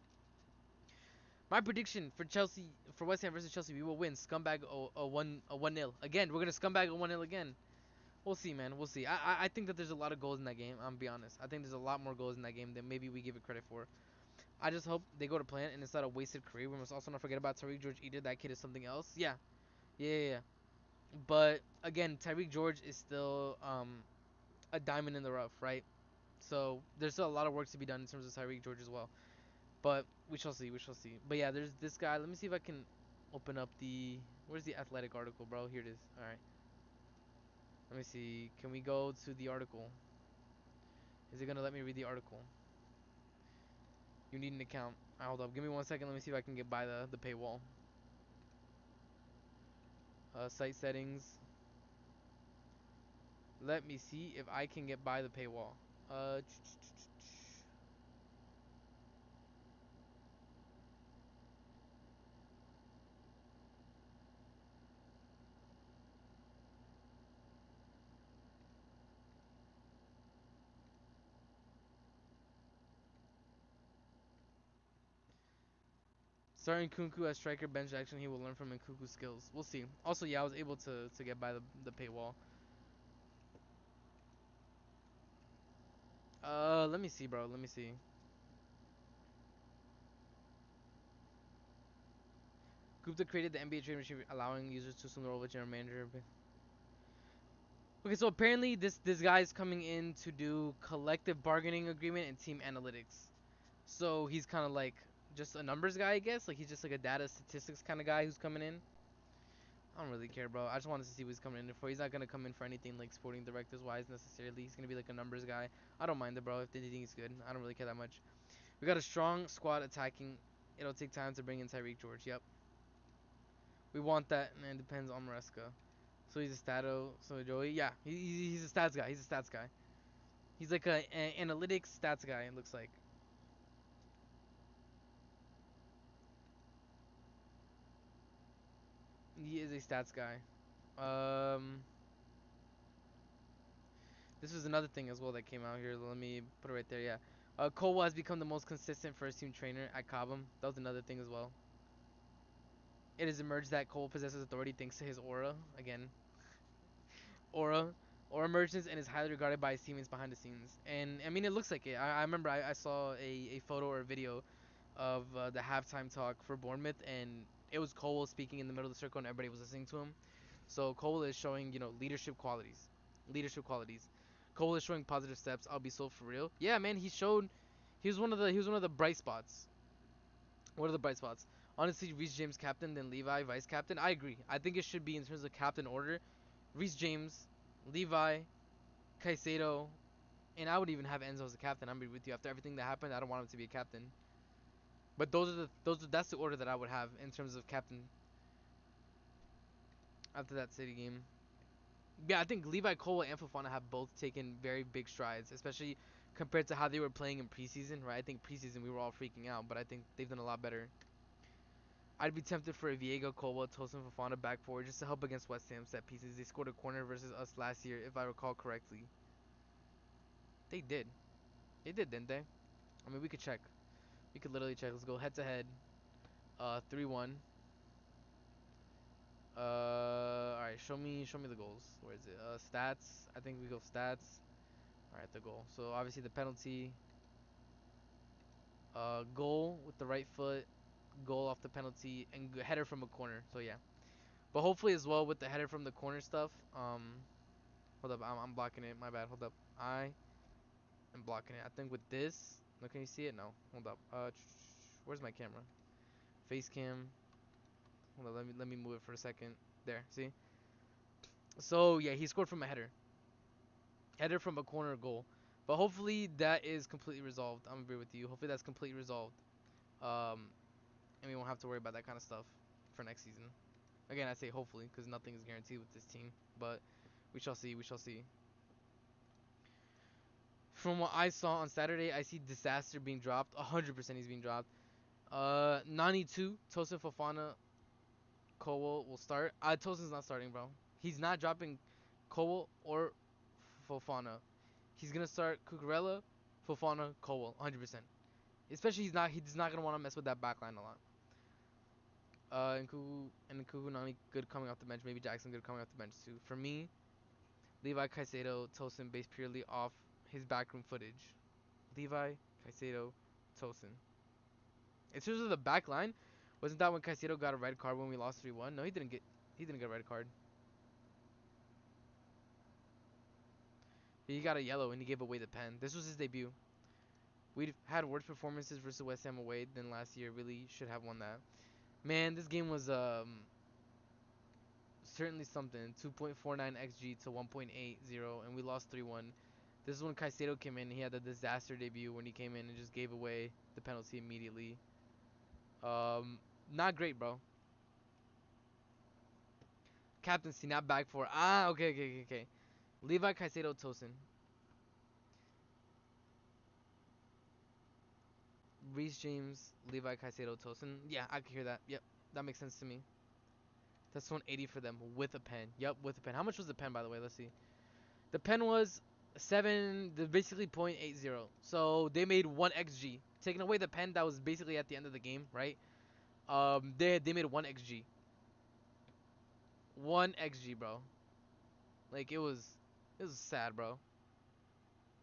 My prediction for Chelsea, for West Ham versus Chelsea, we will win. Scumbag a 1-0. Again, we're going to scumbag a 1-0 again. We'll see, man. We'll see. I think that there's a lot of goals in that game. I'm gonna be honest. I think there's a lot more goals in that game than maybe we give it credit for. I just hope they go to plan and it's not a wasted career. We must also not forget about Tariq George either. That kid is something else. Yeah. But again, Tyreek George is still a diamond in the rough, right? So there's still a lot of work to be done in terms of Tyreek George as well. But we shall see. We shall see. But yeah, there's this guy. Let me see if I can open up the. Where's the athletic article, bro? Here it is. All right. Let me see. Can we go to the article? Is it gonna let me read the article? You need an account. Hold up. Give me 1 second. Let me see if I can get by the paywall. Site settings. Let me see if I can get by the paywall. Uh, Starting Kunku as striker bench action, he will learn from Nkunku's skills. We'll see. Also, yeah, I was able to get by the paywall. Let me see, bro. Let me see. Gupta created the NBA trade machine, allowing users to assume the role of a general manager. Okay, so apparently this guy's coming in to do collective bargaining agreement and team analytics. So he's kind of like just a numbers guy, I guess. Like he's just like a data statistics kind of guy who's coming in. I don't really care, bro. I just wanted to see what he's coming in for. He's not gonna come in for anything like sporting directors wise necessarily. He's gonna be like a numbers guy. I don't mind it, bro. If they think he's good, I don't really care that much. We got a strong squad attacking. It'll take time to bring in Tyreek George. Yep, we want that, and it depends on Maresca. So he's a stato. So Joey, yeah, he's a stats guy. He's a stats guy. He's like a analytics stats guy. It looks like he is a stats guy. Um, this was another thing as well that came out here. Let me put it right there. Yeah, Cole has become the most consistent first team trainer at Cobham. That was another thing as well. It has emerged that Cole possesses authority thanks to his aura. Again, aura. Aura merchants and is highly regarded by his teammates behind the scenes. And I mean, it looks like it. I remember I saw a photo or a video of the halftime talk for Bournemouth, and it was Cole speaking in the middle of the circle, and everybody was listening to him. So Cole is showing, leadership qualities. Leadership qualities. Cole is showing positive steps. I'll be so for real. Yeah, man, he showed. He was one of the bright spots. What are the bright spots? Honestly, Reece James captain, then Levi vice captain. I agree. I think it should be in terms of captain order. Reece James, Levi, Caicedo, and I would even have Enzo as a captain. I'm be with you. After everything that happened, I don't want him to be a captain. But that's the order that I would have in terms of captain after that City game. Yeah, I think Levi Cole and Fofana have both taken very big strides, especially compared to how they were playing in preseason. Right? I think preseason we were all freaking out, but I think they've done a lot better. I'd be tempted for a Viego, Colwell, Tosin Fofana back forward just to help against West Ham set pieces. They scored a corner versus us last year, if I recall correctly. They did. They did, didn't they? I mean, we could check. We could literally check. Let's go head to head. 3-1. All right. Show me the goals. Where is it? Stats. I think we go stats. All right, the goal. So obviously the penalty. Goal with the right foot. Goal off the penalty and header from a corner. So yeah. But hopefully as well with the header from the corner stuff. Hold up. I'm blocking it. My bad. Hold up. I am blocking it. I think with this. No, can you see it? No. Hold up. Where's my camera? Face cam. Hold on, let me move it for a second. There, see? So yeah, he scored from a header. Header from a corner goal. But hopefully that is completely resolved. I'm agree with you. Hopefully that's completely resolved. Um, and we won't have to worry about that kind of stuff for next season. Again, I say hopefully because nothing is guaranteed with this team. But we shall see. We shall see. From what I saw on Saturday, I see Disaster being dropped. 100% he's being dropped. 92, Tosin Fofana, Cole will start. Tosin's not starting, bro. He's not dropping Cole or Fofana. He's gonna start Cucurella, Fofana, Cole, 100%. Especially he's not gonna want to mess with that back line a lot. And Kuku Nani good coming off the bench. Maybe Jackson good coming off the bench too. For me, Levi Caicedo, Tosin based purely off his backroom footage. Levi Caicedo, Tosin. In terms of the back line, wasn't that when Caicedo got a red card when we lost 3-1? No, he didn't get a red card. He got a yellow and he gave away the pen. This was his debut. We'd had worse performances versus West Ham away than last year. Really should have won that. Man, this game was certainly something. 2.49 xG to 1.80, and we lost 3-1. This is when Caicedo came in. He had the disaster debut when he came in and just gave away the penalty immediately. Not great, bro. Captaincy, not back for. Okay, okay, okay, okay. Levi Caicedo Tosin. Reece James, Levi Caicedo Tosin. Yeah, I can hear that. Yep, that makes sense to me. That's 180 for them with a pen. Yep, with a pen. How much was the pen, by the way? Let's see. The pen was basically 0.80. So they made 1 xg. Taking away the pen that was basically at the end of the game, right? They made 1 xg. 1 xg, bro. Like it was sad, bro.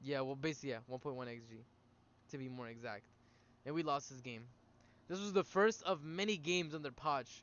Yeah, well basically yeah, 1.1 xg to be more exact. And we lost this game. This was the first of many games under Poch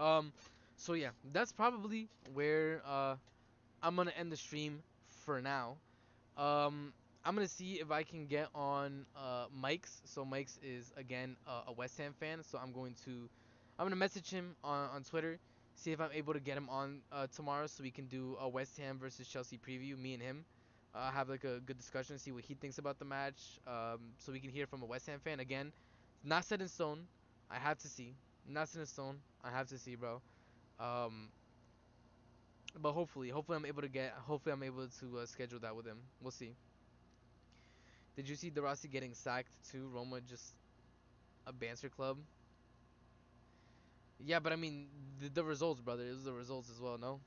Um, so yeah, that's probably where I'm gonna end the stream for now. I'm gonna see if I can get on Mike's. So Mike's is again a West Ham fan. So I'm gonna message him on Twitter, see if I'm able to get him on tomorrow, so we can do a West Ham versus Chelsea preview. Me and him have like a good discussion, see what he thinks about the match. So we can hear from a West Ham fan again. Not set in stone. I have to see. Not set in stone. I have to see, bro. Um, but hopefully I'm able to schedule that with him. We'll see. Did you see De Rossi getting sacked too? Roma just a banter club. Yeah, but I mean the results, brother. It was the results as well. No,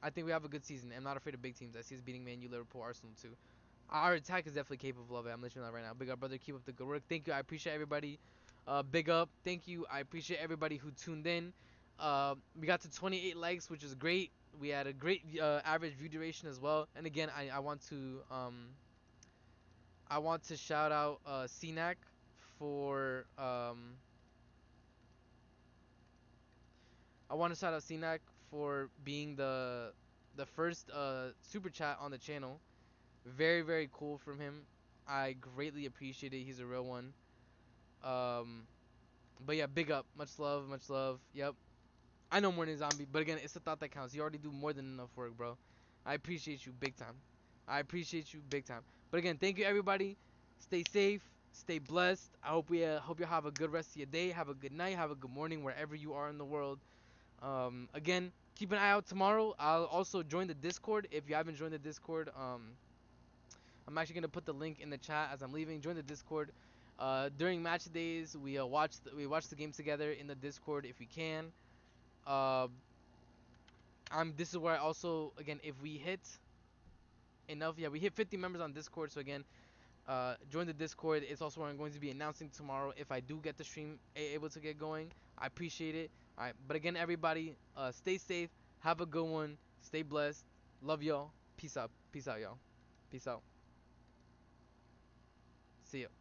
I think we have a good season. I'm not afraid of big teams. I see us beating Man U, Liverpool, Arsenal too. Our attack is definitely capable of it. I'm letting you know right now. Big up, brother. Keep up the good work. Thank you. I appreciate everybody. Big up. Thank you. I appreciate everybody who tuned in. We got to 28 likes, which is great. We had a great average view duration as well. And again, I want to shout out CNAC for I want to shout out CNAC for being the first super chat on the channel. Very very cool from him. I greatly appreciate it. He's a real one. Um, but yeah, big up, much love, much love. Yep, I know more than Zombie, but again, it's the thought that counts. You already do more than enough work, bro. I appreciate you big time. I appreciate you big time. But again, thank you everybody. Stay safe, stay blessed. I hope you have a good rest of your day. Have a good night. Have a good morning wherever you are in the world. Again, keep an eye out tomorrow. I'll also join the Discord if you haven't joined the Discord. I'm actually gonna put the link in the chat as I'm leaving. Join the Discord. During match days, we watch the games together in the Discord if we can. Uh, This is where I also again if we hit enough, yeah, we hit 50 members on Discord. So again, join the Discord. It's also where I'm going to be announcing tomorrow if I do get the stream able to get going. I appreciate it. All right, but again, everybody, stay safe. Have a good one. Stay blessed. Love y'all. Peace out. Peace out, y'all. Peace out. See ya.